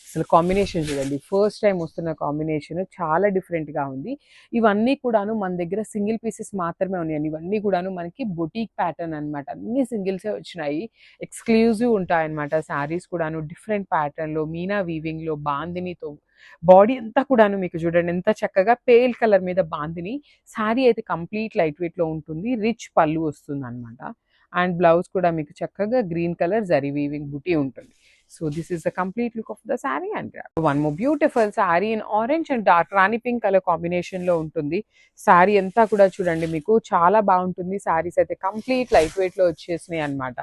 అసలు కాంబినేషన్ చూడండి, ఫస్ట్ టైం వస్తున్న కాంబినేషన్ చాలా డిఫరెంట్ గా ఉంది. ఇవన్నీ కూడాను మన దగ్గర సింగిల్ పీసెస్ మాత్రమే ఉన్నాయండి. ఇవన్నీ కూడాను మనకి బొటీక్ ప్యాటర్న్ అనమాట, అన్ని సింగిల్సే వచ్చినాయి. ఎక్స్క్లూజివ్ ఉంటాయన్నమాట శారీస్ కూడాను. డిఫరెంట్ ప్యాటర్న్ లో మీనా వీవింగ్ లో బాందినితో బాడీ అంతా కూడాను మీకు చూడండి ఎంత చక్కగా పేల్ కలర్ మీద బాందిని. శారీ అయితే కంప్లీట్ లైట్ వెయిట్ లో ఉంటుంది, రిచ్ పళ్ళు వస్తుంది అనమాట. అండ్ బ్లౌజ్ కూడా మీకు చక్కగా గ్రీన్ కలర్ జరీ వీవింగ్ బుటీ ఉంటుంది. So this is the complete look of the sari and one more beautiful sari in orange and dark Rani pink colour combination లో ఉంటుంది. శారీ అంతా కూడా చూడండి మీకు చాలా బాగుంటుంది. శారీస్ అయితే కంప్లీట్ లైట్ వెయిట్ లో వచ్చేసినాయి అనమాట.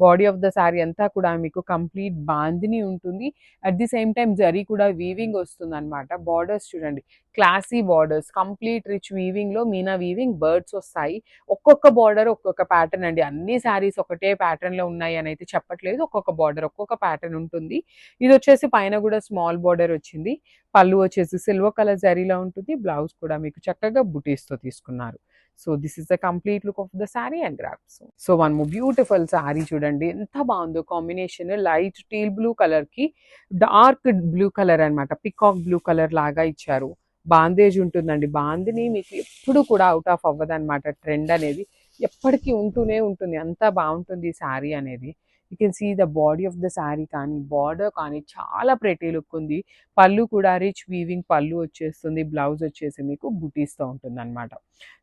బాడీ ఆఫ్ ద శారీ అంతా కూడా మీకు కంప్లీట్ బాందిని ఉంటుంది. At the same time zari కూడా వీవింగ్ వస్తుంది అనమాట. బార్డర్స్ చూడండి, classy borders, complete rich weaving లో మీనా వీవింగ్ బర్డ్స్ వస్తాయి. ఒక్కొక్క బార్డర్ ఒక్కొక్క ప్యాటర్న్ అండి. అన్ని శారీస్ ఒకటే ప్యాటర్న్ లో ఉన్నాయి అని అయితే చెప్పట్లేదు, ఒక్కొక్క బార్డర్ ఒక్కొక్క ప్యాటర్న్ ఉంటుంది. ఇది వచ్చేసి పైన కూడా స్మాల్ బార్డర్ వచ్చింది. పళ్ళు వచ్చేసి సిల్వర్ కలర్ జరీలో ఉంటుంది. బ్లౌజ్ కూడా మీకు చక్కగా బుటీస్ తో తీసుకున్నారు. So this is the complete look of the sari and grabs. So one more beautiful sari చూడండి ఎంత బాగుందో combination. Light teal blue colour కి డార్క్ బ్లూ కలర్ అనమాట, పికాక్ బ్లూ కలర్ లాగా ఇచ్చారు. బాందేజ్ ఉంటుందండి. బాందిని మీకు ఎప్పుడు కూడా అవుట్ ఆఫ్ అవ్వదు అనమాట. ట్రెండ్ అనేది ఎప్పటికీ ఉంటూనే ఉంటుంది, అంతా బాగుంటుంది ఈ శారీ అనేది. You can see the body of the sari కానీ బార్డర్ కానీ చాలా ప్రెటీ లుక్ ఉంది. పళ్ళు కూడా రిచ్ వీవింగ్ పళ్ళు వచ్చేస్తుంది. బ్లౌజ్ వచ్చేసి మీకు బుటీస్తో ఉంటుంది అనమాట.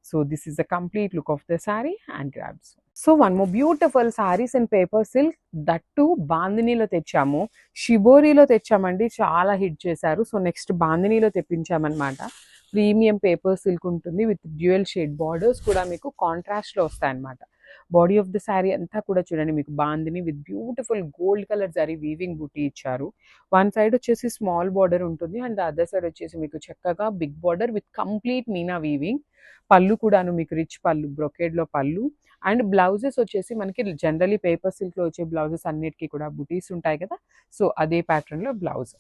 So this is the complete look of the sari and grabs. So one more beautiful saris and paper silk, that బాందినీలో తెచ్చాము, షిబోరిలో తెచ్చామండి, చాలా హిట్ చేశారు. సో నెక్స్ట్ బాందినీలో తెప్పించామన్నమాట. ప్రీమియం పేపర్ సిల్క్ ఉంటుంది విత్ డ్యూయల్ షేడ్ బార్డర్స్ కూడా మీకు కాంట్రాస్ట్లో వస్తాయన్నమాట. బాడీ ఆఫ్ ద శారీ అంతా కూడా చూడండి మీకు bandhani with beautiful gold colour zari weaving buti ఇచ్చారు. వన్ సైడ్ వచ్చేసి స్మాల్ బార్డర్ ఉంటుంది అండ్ అదర్ సైడ్ వచ్చేసి మీకు చక్కగా big border with complete meena weaving. పళ్ళు కూడాను మీకు రిచ్ పళ్ళు, బ్రొకేడ్లో పళ్ళు. అండ్ బ్లౌజెస్ వచ్చేసి మనకి జనరలీ పేపర్ సిల్క్లో వచ్చే బ్లౌజెస్ అన్నిటికీ కూడా బుటీస్ ఉంటాయి కదా, సో అదే ప్యాటర్న్లో blouse.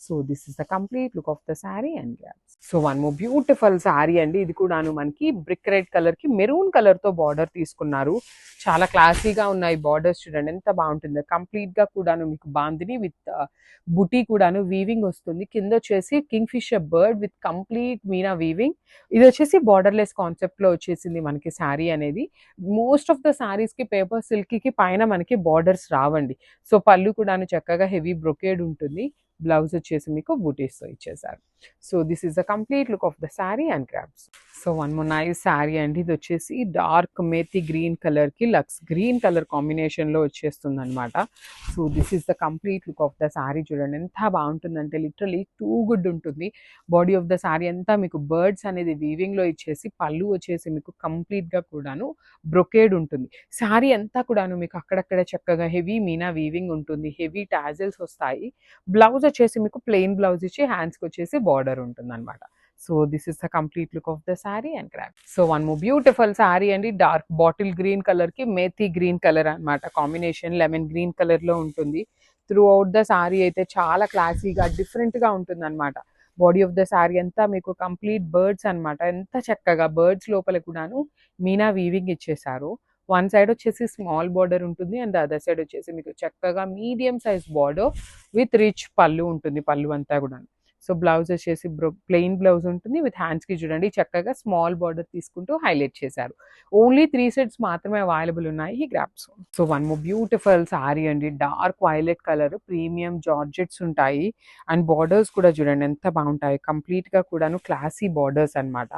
So this is the complete look of the sari and grabs. So one more beautiful sari అండి, ఇది కూడాను మనకి బ్రిక్ రెడ్ కలర్కి మెరూన్ కలర్తో బార్డర్ తీసుకున్నారు. చాలా క్లాసీగా ఉన్నాయి బార్డర్స్, చూడండి ఎంత బాగుంటుందో. కంప్లీట్గా కూడాను మీకు బాందిని విత్ బుటీ కూడాను వీవింగ్ వస్తుంది. కింద వచ్చేసి kingfisher bird with complete meena weaving. ఇది వచ్చేసి బార్డర్లెస్ కాన్సెప్ట్లో వచ్చేసింది మనకి శారీ అనేది. మోస్ట్ ఆఫ్ ద శారీస్ కి పేపర్ సిల్క్ కి పైన మనకి బార్డర్స్ రావండి. సో పళ్ళు కూడాను చక్కగా హెవీ బ్రొకేడ్ ఉంటుంది. బ్లౌజ్ వచ్చేసి మీకు బూటీస్తో ఇచ్చేసారు. So this is the complete look of the sari and grabs. So one more nice sari అండి, ఇది వచ్చేసి డార్క్ మేతి గ్రీన్ కలర్ కి లక్స్ గ్రీన్ కలర్ కాంబినేషన్ లో వచ్చేస్తుంది అనమాట. So this is the complete look of the sari. చూడండి ఎంత బాగుంటుందంటే లిటరలీ టూ గుడ్ ఉంటుంది. బాడీ ఆఫ్ ద శారీ అంతా మీకు బర్డ్స్ అనేది వీవింగ్ లో ఇచ్చేసి పళ్ళు వచ్చేసి మీకు కంప్లీట్ గా కూడాను బ్రొకేడ్ ఉంటుంది. శారీ అంతా కూడాను మీకు అక్కడక్కడ చక్కగా హెవీ మీనా వీవింగ్ ఉంటుంది, హెవీ టాజిల్స్ వస్తాయి. బ్లౌజ్ వచ్చేసి మీకు ప్లెయిన్ బ్లౌజ్ ఇచ్చి హ్యాండ్స్కి వచ్చేసి బార్డర్ ఉంటుంది అనమాట. So this is the complete look of the sari and grab. So one more beautiful sari అండి, డార్క్ బాటిల్ గ్రీన్ కలర్ కి మేతి గ్రీన్ కలర్ అనమాట కాంబినేషన్. లెమన్ గ్రీన్ కలర్ లో ఉంటుంది. త్రూ అవుట్ ద శారీ అయితే చాలా క్లాసీగా డిఫరెంట్ గా ఉంటుంది అనమాట. బాడీ ఆఫ్ ద శారీ అంతా మీకు కంప్లీట్ బర్డ్స్ అనమాట. ఎంత చక్కగా బర్డ్స్ లోపల కూడాను మీనా వీవింగ్ ఇచ్చేసారు. వన్ సైడ్ వచ్చేసి స్మాల్ బార్డర్ ఉంటుంది అండ్ అదర్ సైడ్ వచ్చేసి మీకు చక్కగా medium size border with rich పళ్ళు ఉంటుంది, పళ్ళు అంతా కూడా. సో బ్లౌజ్ వచ్చేసి ప్లెయిన్ బ్లౌజ్ ఉంటుంది విత్ హ్యాండ్స్కి చూడండి చక్కగా స్మాల్ బార్డర్ తీసుకుంటూ హైలైట్ చేశారు. ఓన్లీ 3 సెట్స్ మాత్రమే అవైలబుల్ ఉన్నాయి ఈ grabs. So one more beautiful sari అండి, dark violet colour, premium georgettes ఉంటాయి అండ్ బార్డర్స్ కూడా చూడండి ఎంత బాగుంటాయి, కంప్లీట్గా కూడాను క్లాసీ బార్డర్స్ అనమాట.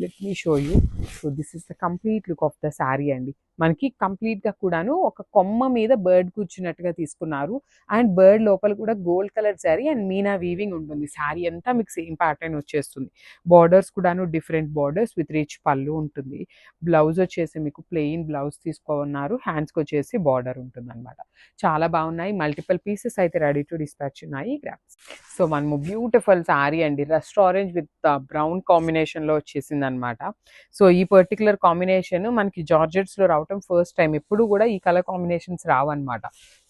Let me show you. So this is the complete look of the sari అండి. మనకి కంప్లీట్గా కూడాను ఒక కొమ్మ మీద బర్డ్ కూర్చున్నట్టుగా తీసుకున్నారు అండ్ బర్డ్ లోపల కూడా gold colour sari and Meena weaving ఉంటుంది. శారీ అంతా మీకు సేమ్ ప్యాటర్న్ వచ్చేస్తుంది. బార్డర్స్ కూడాను డిఫరెంట్ బార్డర్స్ విత్ రిచ్ పళ్ళు ఉంటుంది. బ్లౌజ్ వచ్చేసి మీకు ప్లెయిన్ బ్లౌజ్ తీసుకున్నారు, హ్యాండ్స్కి వచ్చేసి బార్డర్ ఉంటుంది అనమాట. చాలా బాగున్నాయి. మల్టిపుల్ పీసెస్ అయితే రెడీ టు డిస్పాచ్ ఉన్నాయి గ్రాప్స్. సో మనము బ్యూటిఫుల్ శారీ అండి, రస్ట్ ఆరెంజ్ విత్ బ్రౌన్ కాంబినేషన్లో వచ్చేసింది అనమాట. సో ఈ పర్టికులర్ కాంబినేషన్ మనకి జార్జెట్స్లో రావటం ఫస్ట్ టైం. ఎప్పుడు కూడా ఈ కలర్ కాంబినేషన్స్ రావన్నమాట.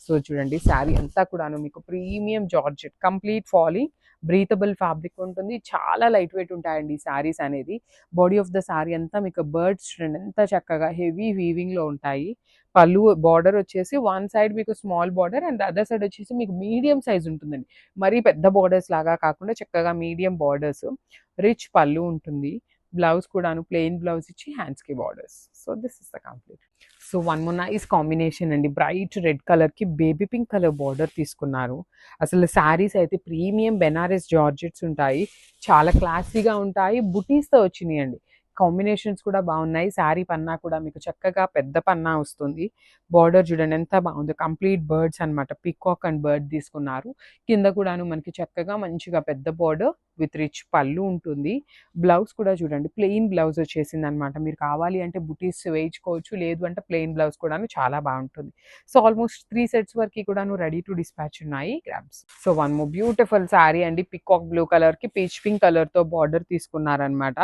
సో చూడండి శారీ అంతా కూడాను మీకు premium georgette, complete falling breathable fabric ఉంటుంది. చాలా లైట్ వెయిట్ ఉంటాయండి ఈ శారీస్ అనేది. బాడీ ఆఫ్ ద శారీ అంతా మీకు బర్డ్స్ చూడండి ఎంత చక్కగా హెవీ వీవింగ్లో ఉంటాయి. పళ్ళు బార్డర్ వచ్చేసి వన్ సైడ్ మీకు small border and other side వచ్చేసి మీకు మీడియం సైజ్ ఉంటుందండి. మరీ పెద్ద బార్డర్స్ లాగా కాకుండా చక్కగా మీడియం బార్డర్స్, రిచ్ పళ్ళు ఉంటుంది. బ్లౌజ్ కూడాను ప్లెయిన్ బ్లౌజ్ ఇచ్చి హ్యాండ్స్కి borders. So this is the complete. So one more nice combination అండి, బ్రైట్ రెడ్ కలర్కి బేబీ పింక్ కలర్ బార్డర్ తీసుకున్నారు. అసలు శారీస్ అయితే ప్రీమియం బెనారస్ జార్జెట్స్ ఉంటాయి, చాలా క్లాసీగా ఉంటాయి, బుటీస్తో వచ్చినాయి అండి. కాంబినేషన్స్ కూడా బాగున్నాయి. శారీ పన్నా కూడా మీకు చక్కగా పెద్ద పన్నా వస్తుంది. బార్డర్ చూడండి ఎంత బాగుంది, కంప్లీట్ బర్డ్స్ అనమాట, పికాక్ అండ్ బర్డ్ తీసుకున్నారు. కింద కూడాను మనకి చక్కగా మంచిగా పెద్ద బార్డర్ విత్ రిచ్ పళ్ళు ఉంటుంది. బ్లౌజ్ కూడా చూడండి ప్లెయిన్ బ్లౌజ్ వచ్చేసింది అనమాట. మీరు కావాలి అంటే బుటీస్ వేయించుకోవచ్చు, లేదు అంటే ప్లెయిన్ బ్లౌజ్ కూడాను చాలా బాగుంటుంది. సో ఆల్మోస్ట్ 3 సెట్స్ వరకు కూడాను రెడీ టు డిస్పాచ్ ఉన్నాయి grams. So one more beautiful sari అండి, పికాక్ బ్లూ కలర్కి పీచ్ పింక్ కలర్తో బార్డర్ తీసుకున్నారనమాట.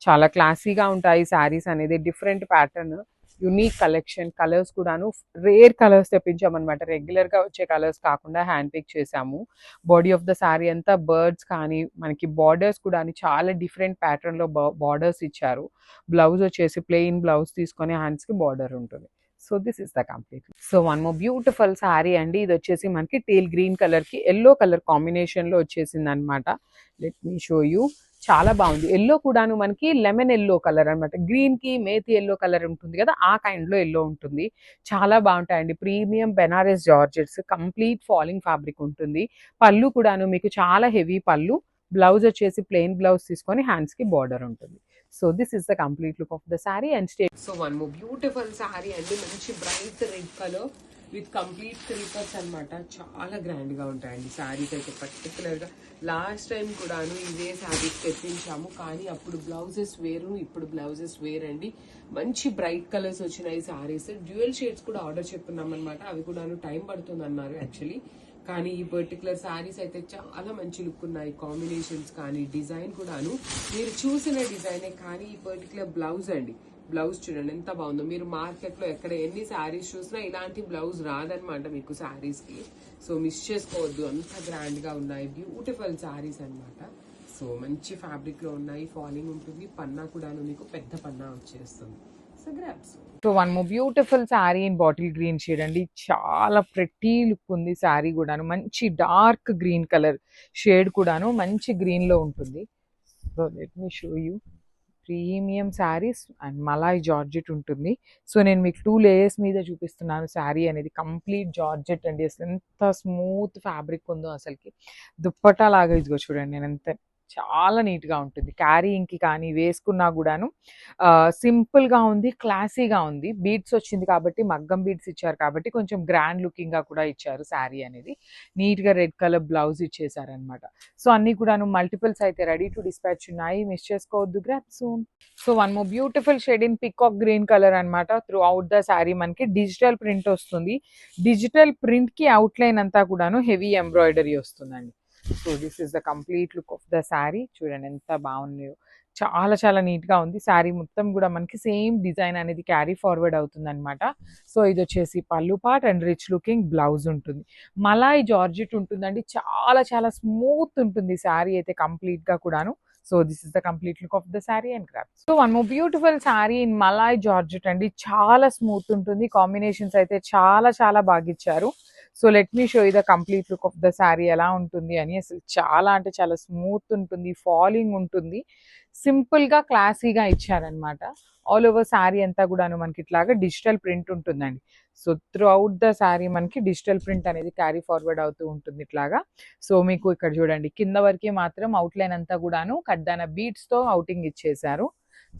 చాలా క్లాసీగా ఉంటాయి శారీస్ అనేది, different pattern, unique collection. Colours కూడాను రేర్ కలర్స్ తెప్పించామన్నమాట, రెగ్యులర్గా వచ్చే కలర్స్ కాకుండా హ్యాండ్ పిక్ చేసాము. బాడీ ఆఫ్ ద శారీ అంతా బర్డ్స్ కానీ మనకి బార్డర్స్ కూడా చాలా డిఫరెంట్ ప్యాటర్న్లో బార్డర్స్ ఇచ్చారు. బ్లౌజ్ వచ్చేసి ప్లెయిన్ బ్లౌజ్ తీసుకొని హ్యాండ్స్కి బార్డర్ ఉంటుంది. So this is the complete. So one more beautiful sari అండి, ఇది వచ్చేసి మనకి టీల్ గ్రీన్ కలర్కి ఎల్లో కలర్ కాంబినేషన్లో వచ్చేసింది అనమాట. Let me show you. చాలా బాగుంది. ఎల్లో కూడాను మనకి లెమన్ ఎల్లో కలర్ అనమాట, గ్రీన్కి మేతి ఎల్లో కలర్ ఉంటుంది కదా ఆ కైండ్లో ఎల్లో ఉంటుంది. చాలా బాగుంటాయండి, premium Benaras georgettes, complete falling fabric ఉంటుంది. పళ్ళు కూడాను మీకు చాలా హెవీ పళ్ళు. బ్లౌజ్ వచ్చేసి ప్లెయిన్ బ్లౌజ్ తీసుకొని హ్యాండ్స్కి బార్డర్ ఉంటుంది. So this is the complete look of the sari and stay. So one more beautiful sari అండి, మంచి bright red colour with complete creepers అనమాట. చాలా గ్రాండ్గా ఉంటాయండి శారీస్ అయితే. పర్టికులర్గా లాస్ట్ టైం కూడాను ఇవే శారీస్ తెప్పించాము, కానీ అప్పుడు బ్లౌజెస్ వేరు, ఇప్పుడు బ్లౌజెస్ వేరండి. మంచి బ్రైట్ కలర్స్ వచ్చినాయి శారీస్. డ్యూయల్ షేడ్స్ కూడా ఆర్డర్ చెప్తున్నాం అనమాట, అవి కూడాను టైం పడుతుంది అన్నారు యాక్చువల్లీ. కానీ ఈ పర్టికులర్ శారీస్ అయితే చాలా మంచి లుక్ ఉన్నాయి. కాంబినేషన్స్ కానీ డిజైన్ కూడాను మీరు చూసిన డిజైనే, కానీ ఈ పర్టికులర్ బ్లౌజ్ అండి, బ్లౌజ్ చూడండి ఎంత బాగుందో. మీరు మార్కెట్లో ఎక్కడ ఎన్ని శారీస్ చూసినా ఇలాంటి బ్లౌజ్ రాదనమాట మీకు శారీస్కి. సో మిస్ చేసుకోవద్దు, అంత గ్రాండ్గా ఉన్నాయి, బ్యూటిఫుల్ శారీస్ అనమాట. సో మంచి ఫ్యాబ్రిక్లో ఉన్నాయి, ఫాలింగ్ ఉంటుంది, పన్నా కూడాను మీకు పెద్ద పన్నా వచ్చేస్తుంది. So grasp. So one more beautiful sari in bottle green shade అండి, చాలా ప్రెటీ లుక్ ఉంది శారీ కూడాను. మంచి డార్క్ గ్రీన్ కలర్ షేడ్ కూడాను మంచి గ్రీన్లో ఉంటుంది. So let me show you. Premium saris and Malay georgette ఉంటుంది. సో నేను మీకు 2 లేయర్స్ మీద చూపిస్తున్నాను. శారీ అనేది కంప్లీట్ జార్జెట్ అండి, అసలు ఎంత స్మూత్ ఫ్యాబ్రిక్ ఉందో అసలుకి. దుప్పటా లాగా ఇదిగో చూడండి, నేను ఎంత చాలా నీట్గా ఉంటుంది. క్యారీయింగ్కి కానీ వేసుకున్నా కూడాను సింపుల్గా ఉంది, క్లాసీగా ఉంది. బీడ్స్ వచ్చింది కాబట్టి, మగ్గం బీడ్స్ ఇచ్చారు కాబట్టి కొంచెం గ్రాండ్ లుకింగ్గా కూడా ఇచ్చారు శారీ అనేది. నీట్గా రెడ్ కలర్ బ్లౌజ్ ఇచ్చేసారనమాట. సో అన్నీ కూడాను మల్టిపుల్స్ అయితే రెడీ టు డిస్పాచ్ ఉన్నాయి, మిస్ చేసుకోవద్దు. Grab soon. So one more beautiful shade in peacock green colour అనమాట. త్రూ అవుట్ ద శారీ మనకి డిజిటల్ ప్రింట్ వస్తుంది. డిజిటల్ ప్రింట్కి అవుట్లైన్ అంతా కూడాను హెవీ ఎంబ్రాయిడరీ వస్తుందండి. So this is the complete look of the sari. చూడండి ఎంత బాగున్నాయో, చాలా చాలా నీట్గా ఉంది. శారీ మొత్తం కూడా మనకి సేమ్ డిజైన్ అనేది క్యారీ ఫార్వర్డ్ అవుతుంది అనమాట. సో ఇది వచ్చేసి పళ్ళు part and rich looking blouse ఉంటుంది. మలాయ్ జార్జెట్ ఉంటుందండి, చాలా చాలా స్మూత్ ఉంటుంది శారీ అయితే కంప్లీట్గా కూడాను. So this is the complete look of the sari and craft. So one more beautiful sari in Malay georgette అండి, చాలా స్మూత్ ఉంటుంది. కాంబినేషన్స్ అయితే చాలా చాలా బాగా ఇచ్చారు. So let me show you the complete look of the sari ఎలా ఉంటుంది అని. అసలు చాలా అంటే చాలా స్మూత్ ఉంటుంది, ఫాలింగ్ ఉంటుంది, సింపుల్గా క్లాసీగా ఇచ్చారనమాట. ఆల్ ఓవర్ శారీ అంతా కూడాను మనకి ఇట్లాగా డిజిటల్ ప్రింట్ ఉంటుందండి. So throughout the sari మనకి డిజిటల్ ప్రింట్ అనేది క్యారీ ఫార్వర్డ్ అవుతూ ఉంటుంది ఇట్లాగా. సో మీకు ఇక్కడ చూడండి కింద వరకే మాత్రం అవుట్లైన్ అంతా కూడాను కడ్దాన బీడ్స్తో అవుటింగ్ ఇచ్చేసారు.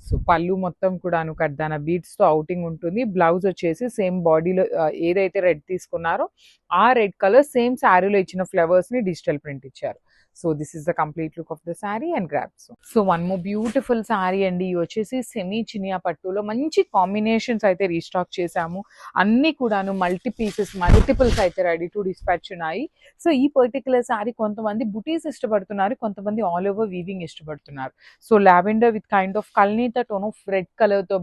సో పళ్ళు మొత్తం కూడాను కడ్దాన బీడ్స్తో అవుటింగ్ ఉంటుంది. బ్లౌజ్ వచ్చేసి సేమ్ బాడీలో ఏదైతే రెడ్ తీసుకున్నారో ఆ రెడ్ కలర్ సేమ్ శారీలో ఇచ్చిన ఫ్లవర్స్ని డిజిటల్ ప్రింట్ ఇచ్చారు. So this is the complete look of the sari and grabs. So one more beautiful sari అండి, ఇవి వచ్చేసి సెమీ చినియా పట్టులో మంచి కాంబినేషన్స్ అయితే రీస్టాక్ చేశాము. అన్నీ కూడాను మల్టిపుల్స్ అయితే రెడీ టు డిస్పాచ్ ఉన్నాయి. సో ఈ పర్టికులర్ శారీ కొంతమంది బుటీస్ ఇష్టపడుతున్నారు, కొంతమంది ఆల్ ఓవర్ వీవింగ్ ఇష్టపడుతున్నారు. So lavender with kind of కల్నీత టోన్ ఆఫ్ రెడ్ కలర్తో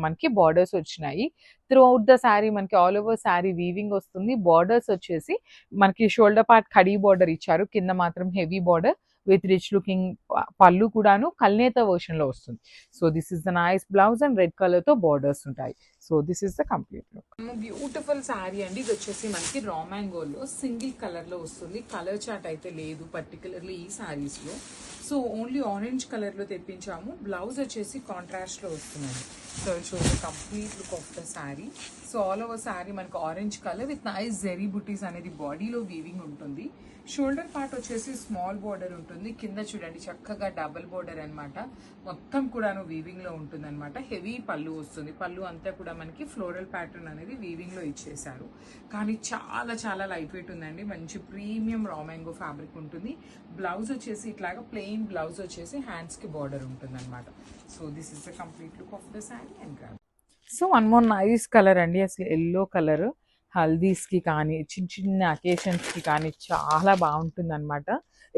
మనకి బార్డర్స్ వచ్చినాయి. త్రూ అవుట్ ద శారీ మనకి ఆల్ ఓవర్ శారీ వీవింగ్ వస్తుంది. బార్డర్స్ వచ్చేసి మనకి షోల్డర్ పార్ట్ ఖడీ బార్డర్ ఇచ్చారు, కింద మాత్రం heavy border with rich looking పళ్ళు కూడాను కల్నేత వర్షన్ లో వస్తుంది. So this is the nice blouse and red colour తో బార్డర్స్ ఉంటాయి. So this is the complete look. Beautiful sari అండి, ఇది వచ్చేసి మనకి రా మ్యాంగోలో సింగిల్ కలర్ లో వస్తుంది. కలర్ చార్ట్ అయితే లేదు పర్టికులర్లీ ఈ శారీస్ లో. సో ఓన్లీ ఆరెంజ్ కలర్ లో తెప్పించాము. బ్లౌజ్ వచ్చేసి కాంట్రాస్ట్ లో వస్తుందండి. So show the complete look of the sari. So all over sari మనకి orange colour with nice zari బుటీస్ అనేది బాడీలో వీవింగ్ ఉంటుంది. షోల్డర్ పార్ట్ వచ్చేసి స్మాల్ బోర్డర్ ఉంటుంది, కింద చూడండి చక్కగా డబుల్ బోర్డర్ అనమాట. మొత్తం కూడాను వీవింగ్ లో ఉంటుంది అనమాట. హెవీ పళ్ళు వస్తుంది. పళ్ళు అంతా కూడా మనకి ఫ్లోరల్ ప్యాటర్న్ అనేది వీవింగ్ లో ఇచ్చేసారు. కానీ చాలా చాలా లైట్ వెయిట్ ఉందండి, మంచి ప్రీమియం రా మ్యాంగో ఫ్యాబ్రిక్ ఉంటుంది. బ్లౌజ్ వచ్చేసి ఇట్లాగా ప్లెయిన్ బ్లౌజ్ వచ్చేసి హ్యాండ్స్ కి బార్డర్ ఉంటుంది అనమాట. So this is the complete look of the sari and gram. So one more nice colour అండి, అసలు ఎల్లో కలర్ హల్దీస్కి కానీ చిన్న చిన్న అకేషన్స్కి కానీ చాలా బాగుంటుంది అనమాట.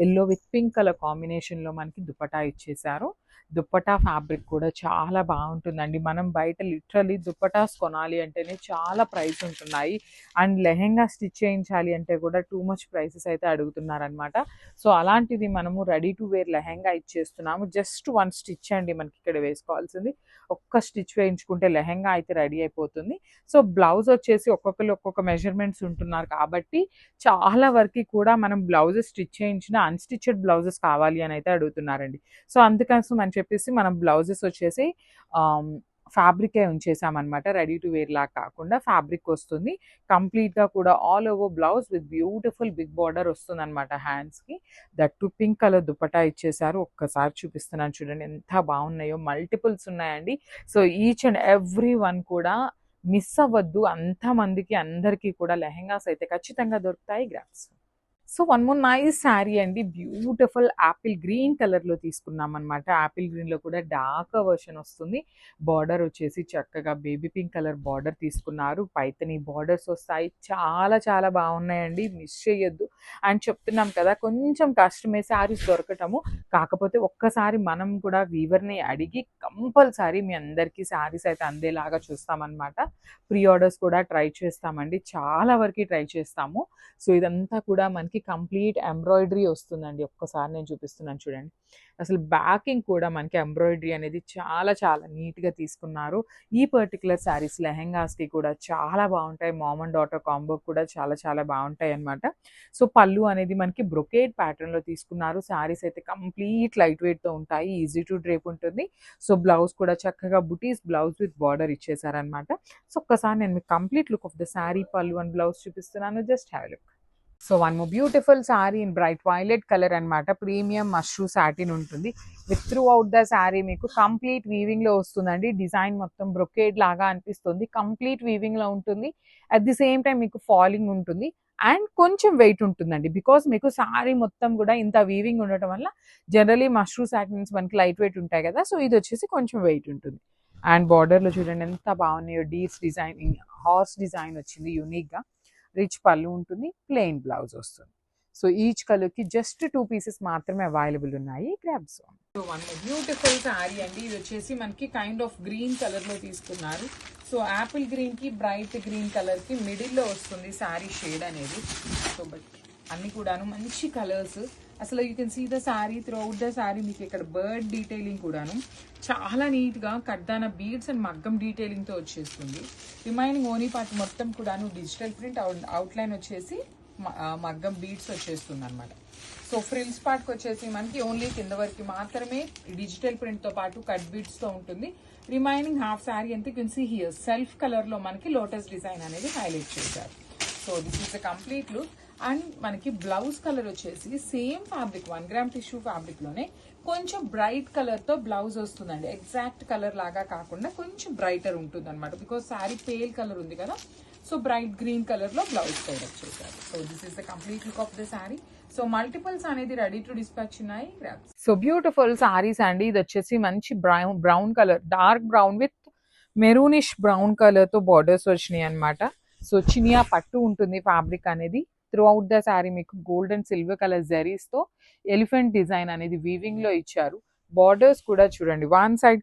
ఎల్లో విత్ పింక్ కలర్ కాంబినేషన్లో మనకి దుపట్టా ఇచ్చేసారు. దుప్పటా ఫ్యాబ్రిక్ కూడా చాలా బాగుంటుందండి. మనం బయట లిటరలీ దుప్పటాస్ కొనాలి అంటేనే చాలా ప్రైస్ ఉంటున్నాయి, అండ్ లెహెంగా స్టిచ్ చేయించాలి అంటే కూడా టూ మచ్ ప్రైసెస్ అయితే అడుగుతున్నారనమాట. సో అలాంటిది మనము రెడీ టు వేర్ లెహెంగా ఇచ్చేస్తున్నాము. జస్ట్ వన్ స్టిచ్ అండి మనకి ఇక్కడ వేసుకోవాల్సింది. ఒక్క స్టిచ్ వేయించుకుంటే లెహెంగా అయితే రెడీ అయిపోతుంది. సో బ్లౌజ్ వచ్చేసి ఒక్కొక్కరు ఒక్కొక్క మెజర్మెంట్స్ ఉంటున్నారు కాబట్టి చాలా వరకు కూడా మనం బ్లౌజెస్ స్టిచ్ చేయించిన అన్స్టిచ్డ్ బ్లౌజెస్ కావాలి అని అయితే అడుగుతున్నారండి. సో అందుకోసం అని చెప్పేసి మనం బ్లౌజెస్ వచ్చేసి ఫ్యాబ్రికే ఉంచేసామన్నమాట. రెడీ టు వేర్ లాగా కాకుండా ఫ్యాబ్రిక్ వస్తుంది కంప్లీట్గా కూడా. All over blouse with beautiful big border వస్తుంది అనమాట హ్యాండ్స్కి. That too pink colour dupatta ఇచ్చేసారు. ఒక్కసారి చూపిస్తున్నాను చూడండి ఎంత బాగున్నాయో. మల్టిపుల్స్ ఉన్నాయండి. So each and every one కూడా మిస్ అవ్వద్దు. అంతమందికి అందరికీ కూడా లెహెంగాస్ అయితే ఖచ్చితంగా దొరుకుతాయి. Grabs. So one more nice sari అండి, బ్యూటిఫుల్ యాపిల్ గ్రీన్ కలర్లో తీసుకున్నాం అనమాట. యాపిల్ గ్రీన్లో కూడా డార్క్ వర్షన్ వస్తుంది. బార్డర్ వచ్చేసి చక్కగా బేబీ పింక్ కలర్ బార్డర్ తీసుకున్నారు. పైతని బార్డర్స్ వస్తాయి. చాలా చాలా బాగున్నాయండి, మిస్ చేయొద్దు. అండ్ చెప్తున్నాం కదా కొంచెం కష్టమే శారీస్ దొరకటము. కాకపోతే ఒక్కసారి మనం కూడా వీవర్ని అడిగి కంపల్సరీ మీ అందరికీ శారీస్ అయితే అందేలాగా చూస్తామన్నమాట. ప్రీ ఆర్డర్స్ కూడా ట్రై చేస్తామండి, చాలా వరకు ట్రై చేస్తాము. సో ఇదంతా కూడా మనకి కంప్లీట్ ఎంబ్రాయిడరీ వస్తుందండి. ఒక్కసారి నేను చూపిస్తున్నాను చూడండి. అసలు బ్యాకింగ్ కూడా మనకి ఎంబ్రాయిడరీ అనేది చాలా చాలా నీట్గా తీసుకున్నారు. ఈ పర్టికులర్ శారీస్ లెహెంగాస్కి కూడా చాలా బాగుంటాయి. మామ్ అండ్ డాటర్ కాంబో కూడా చాలా చాలా బాగుంటాయి అనమాట. సో పళ్ళు అనేది మనకి బ్రొకేడ్ ప్యాటర్న్లో తీసుకున్నారు. శారీస్ అయితే కంప్లీట్ లైట్ వెయిట్తో ఉంటాయి, ఈజీ టు డ్రేప్ ఉంటుంది. సో బ్లౌజ్ కూడా చక్కగా బుటీస్ బ్లౌజ్ విత్ బార్డర్ ఇచ్చేసారనమాట. సో ఒక్కసారి నేను మీకు complete look of the sari పళ్ళు అండ్ బ్లౌజ్ చూపిస్తున్నాను. Just have look. So one more beautiful sari in bright violet colour అనమాట. ప్రీమియం మష్రూ సాటిన్ ఉంటుంది. With through out the sari మీకు కంప్లీట్ వీవింగ్లో వస్తుందండి. డిజైన్ మొత్తం బ్రొకేడ్ లాగా అనిపిస్తుంది, కంప్లీట్ వీవింగ్లో ఉంటుంది. అట్ ది సేమ్ టైం మీకు ఫాలింగ్ ఉంటుంది అండ్ కొంచెం వెయిట్ ఉంటుందండి. బికాస్ మీకు శారీ మొత్తం కూడా ఇంత వీవింగ్ ఉండటం వల్ల జనరలీ మష్రూ సాటిన్స్ మనకి లైట్ వెయిట్ ఉంటాయి కదా. సో ఇది వచ్చేసి కొంచెం వెయిట్ ఉంటుంది. అండ్ బార్డర్లో చూడండి ఎంత బాగున్నాయో. డీస్ డిజైన్, హార్స్ డిజైన్ వచ్చింది యూనిక్గా. రిచ్ పళ్ళు ఉంటుంది, ప్లెయిన్ బ్లౌజ్ వస్తుంది. సో ఈచ్ కలర్ కి జస్ట్ 2 పీసెస్ మాత్రమే అవైలబుల్ ఉన్నాయి. Grabs. So one beautiful sari అండి. ఇది వచ్చేసి మనకి కైండ్ ఆఫ్ గ్రీన్ కలర్ లో తీసుకున్నారు. సో యాపిల్ గ్రీన్ కి బ్రైట్ గ్రీన్ కలర్ కి మిడిల్ లో వస్తుంది శారీ షేడ్ అనేది. సో బట్ అన్ని కూడాను మంచి కలర్స్. అసలు you can see the sari throughout the sari. మీకు ఇక్కడ బర్డ్ డీటెయిలింగ్ కూడాను చాలా నీట్గా కడ్దాన బీడ్స్ అండ్ మగ్గం డీటెయిలింగ్తో వచ్చేస్తుంది. రిమైనింగ్ ఓనీ పార్ట్ మొత్తం కూడాను డిజిటల్ ప్రింట్, అవుట్లైన్ వచ్చేసి మగ్గం బీడ్స్ వచ్చేస్తుంది అనమాట. సో ఫ్రిల్స్ పార్ట్కి వచ్చేసి మనకి ఓన్లీ కింద వరకు మాత్రమే డిజిటల్ ప్రింట్తో పాటు కట్ బీడ్స్తో ఉంటుంది. రిమైనింగ్ హాఫ్ శారీ అంతా you can see here self కలర్లో మనకి లోటస్ డిజైన్ అనేది హైలైట్ చేశారు. So this is the complete look. And మనకి బ్లౌజ్ కలర్ వచ్చేసి same fabric 1 gram tissue fabric లోనే కొంచెం బ్రైట్ కలర్ తో బ్లౌజ్ వస్తుందండి. ఎగ్జాక్ట్ కలర్ లాగా కాకుండా కొంచెం బ్రైటర్ ఉంటుంది అనమాట. బికాస్ శారీ పేల్ కలర్ ఉంది కదా, సో బ్రైట్ గ్రీన్ కలర్ లో బ్లౌజ్ పేరప్ చేశారు. So this is the complete look of the sari. So multiples అనేది రెడీ టు డిస్పాచ్ ఉన్నాయి. సో బ్యూటిఫుల్ శారీస్ అండి. ఇది వచ్చేసి మంచి brown colour, dark brown with maroonish brown colour తో బార్డర్స్ వచ్చినాయి అనమాట. సో చినియా పట్టు ఉంటుంది ఫ్యాబ్రిక్ అనేది. త్రూ అవుట్ ద శారీ మీకు gold and silver colour zaris తో ఎలిఫెంట్ డిజైన్ అనేది వీవింగ్ లో ఇచ్చారు. బార్డర్స్ కూడా చూడండి, వన్ సైడ్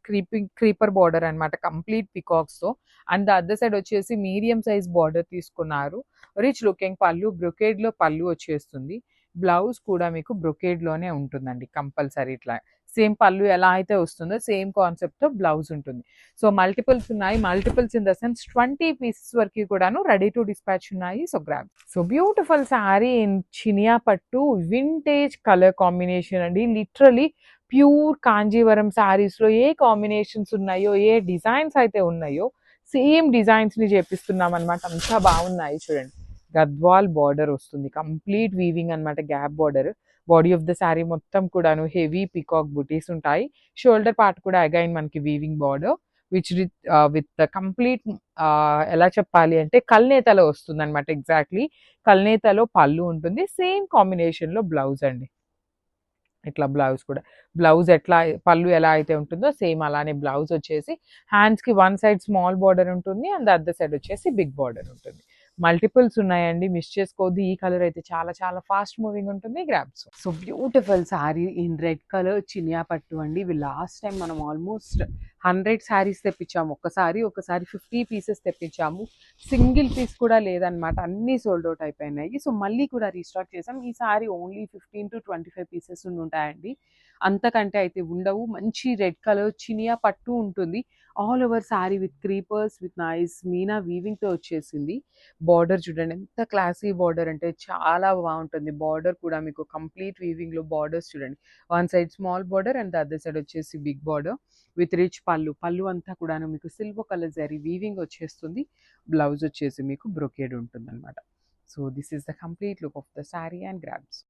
క్రీపర్ బార్డర్ అనమాట కంప్లీట్ పికాక్స్ తో. అండ్ ద అదర్ సైడ్ వచ్చేసి మీడియం సైజ్ బార్డర్ తీసుకున్నారు. రిచ్ లుకింగ్ పళ్ళు, బ్రొకేడ్ లో పళ్ళు వచ్చేస్తుంది. బ్లౌజ్ కూడా మీకు బ్రొకేడ్ లోనే ఉంటుందండి కంపల్సరీ. ఇట్లా సేమ్ పళ్ళు ఎలా అయితే వస్తుందో సేమ్ కాన్సెప్ట్ తో బ్లౌజ్ ఉంటుంది. సో మల్టిపుల్స్ ఉన్నాయి. Multiples in the sense 20 pieces వరకు కూడాను రెడీ టు డిస్పాచ్ ఉన్నాయి. So grab. So beautiful sari in Chiniya పట్టు వింటేజ్ కలర్ కాంబినేషన్ అండి. లిటరలీ ప్యూర్ కాంజీవరం శారీస్ లో ఏ కాంబినేషన్స్ ఉన్నాయో, ఏ డిజైన్స్ అయితే ఉన్నాయో సేమ్ డిజైన్స్ ని చేపిస్తున్నాం అనమాట. అంతా బాగున్నాయి చూడండి. గద్వాల్ బార్డర్ వస్తుంది, కంప్లీట్ వీవింగ్ అనమాట, gap border. Body of the sari మొత్తం కూడాను హెవీ పికాక్ బుటీస్ ఉంటాయి. షోల్డర్ పార్ట్ కూడా అగైన్ మనకి వీవింగ్ బార్డర్ విత్ కంప్లీట్ ఎలా చెప్పాలి అంటే కల్నేతలో వస్తుంది అనమాట. ఎగ్జాక్ట్లీ కల్నేతలో పళ్ళు ఉంటుంది. సేమ్ కాంబినేషన్ లో బ్లౌజ్ అండి. ఇట్లా బ్లౌజ్ ఎట్లా పళ్ళు ఎలా అయితే ఉంటుందో సేమ్ అలానే బ్లౌజ్ వచ్చేసి హ్యాండ్స్ కి వన్ సైడ్ స్మాల్ బార్డర్ ఉంటుంది అండ్ అదర్ సైడ్ వచ్చేసి బిగ్ బార్డర్ ఉంటుంది. మల్టిపుల్స్ ఉన్నాయండి, మిస్ చేసుకోవద్దు. ఈ కలర్ అయితే చాలా చాలా ఫాస్ట్ మూవింగ్ ఉంటుంది. Grabs. So beautiful sari in red colour Chiniya పట్టు అండి. ఇవి లాస్ట్ టైం మనం ఆల్మోస్ట్ 100 శారీస్ తెప్పించాము. ఒకసారి 50 పీసెస్ తెప్పించాము. సింగిల్ పీస్ కూడా లేదనమాట, అన్ని సోల్డ్ అవుట్ అయిపోయినాయి. సో మళ్ళీ కూడా రీస్టాక్ చేసాం. ఈ సారీ ఓన్లీ 15 to 25 పీసెస్ ఉంటాయండి, అంతకంటే అయితే ఉండవు. మంచి రెడ్ కలర్ చినియా పట్టు ఉంటుంది. All over sari with creepers with nice Meena weaving తో వచ్చేసింది. బార్డర్ చూడండి ఎంత క్లాసీ బార్డర్ అంటే చాలా బాగుంటుంది. బార్డర్ కూడా మీకు కంప్లీట్ వీవింగ్ లో బార్డర్స్ చూడండి. One side small border and other side వచ్చేసి బిగ్ బార్డర్ విత్ రిచ్ పళ్ళు అంతా కూడా మీకు సిల్వర్ కలర్ జరీ వీవింగ్ వచ్చేస్తుంది. బ్లౌజ్ వచ్చేసి మీకు బ్రొకేడ్ ఉంటుంది అనమాట. So this is the complete look of the sari and grabs.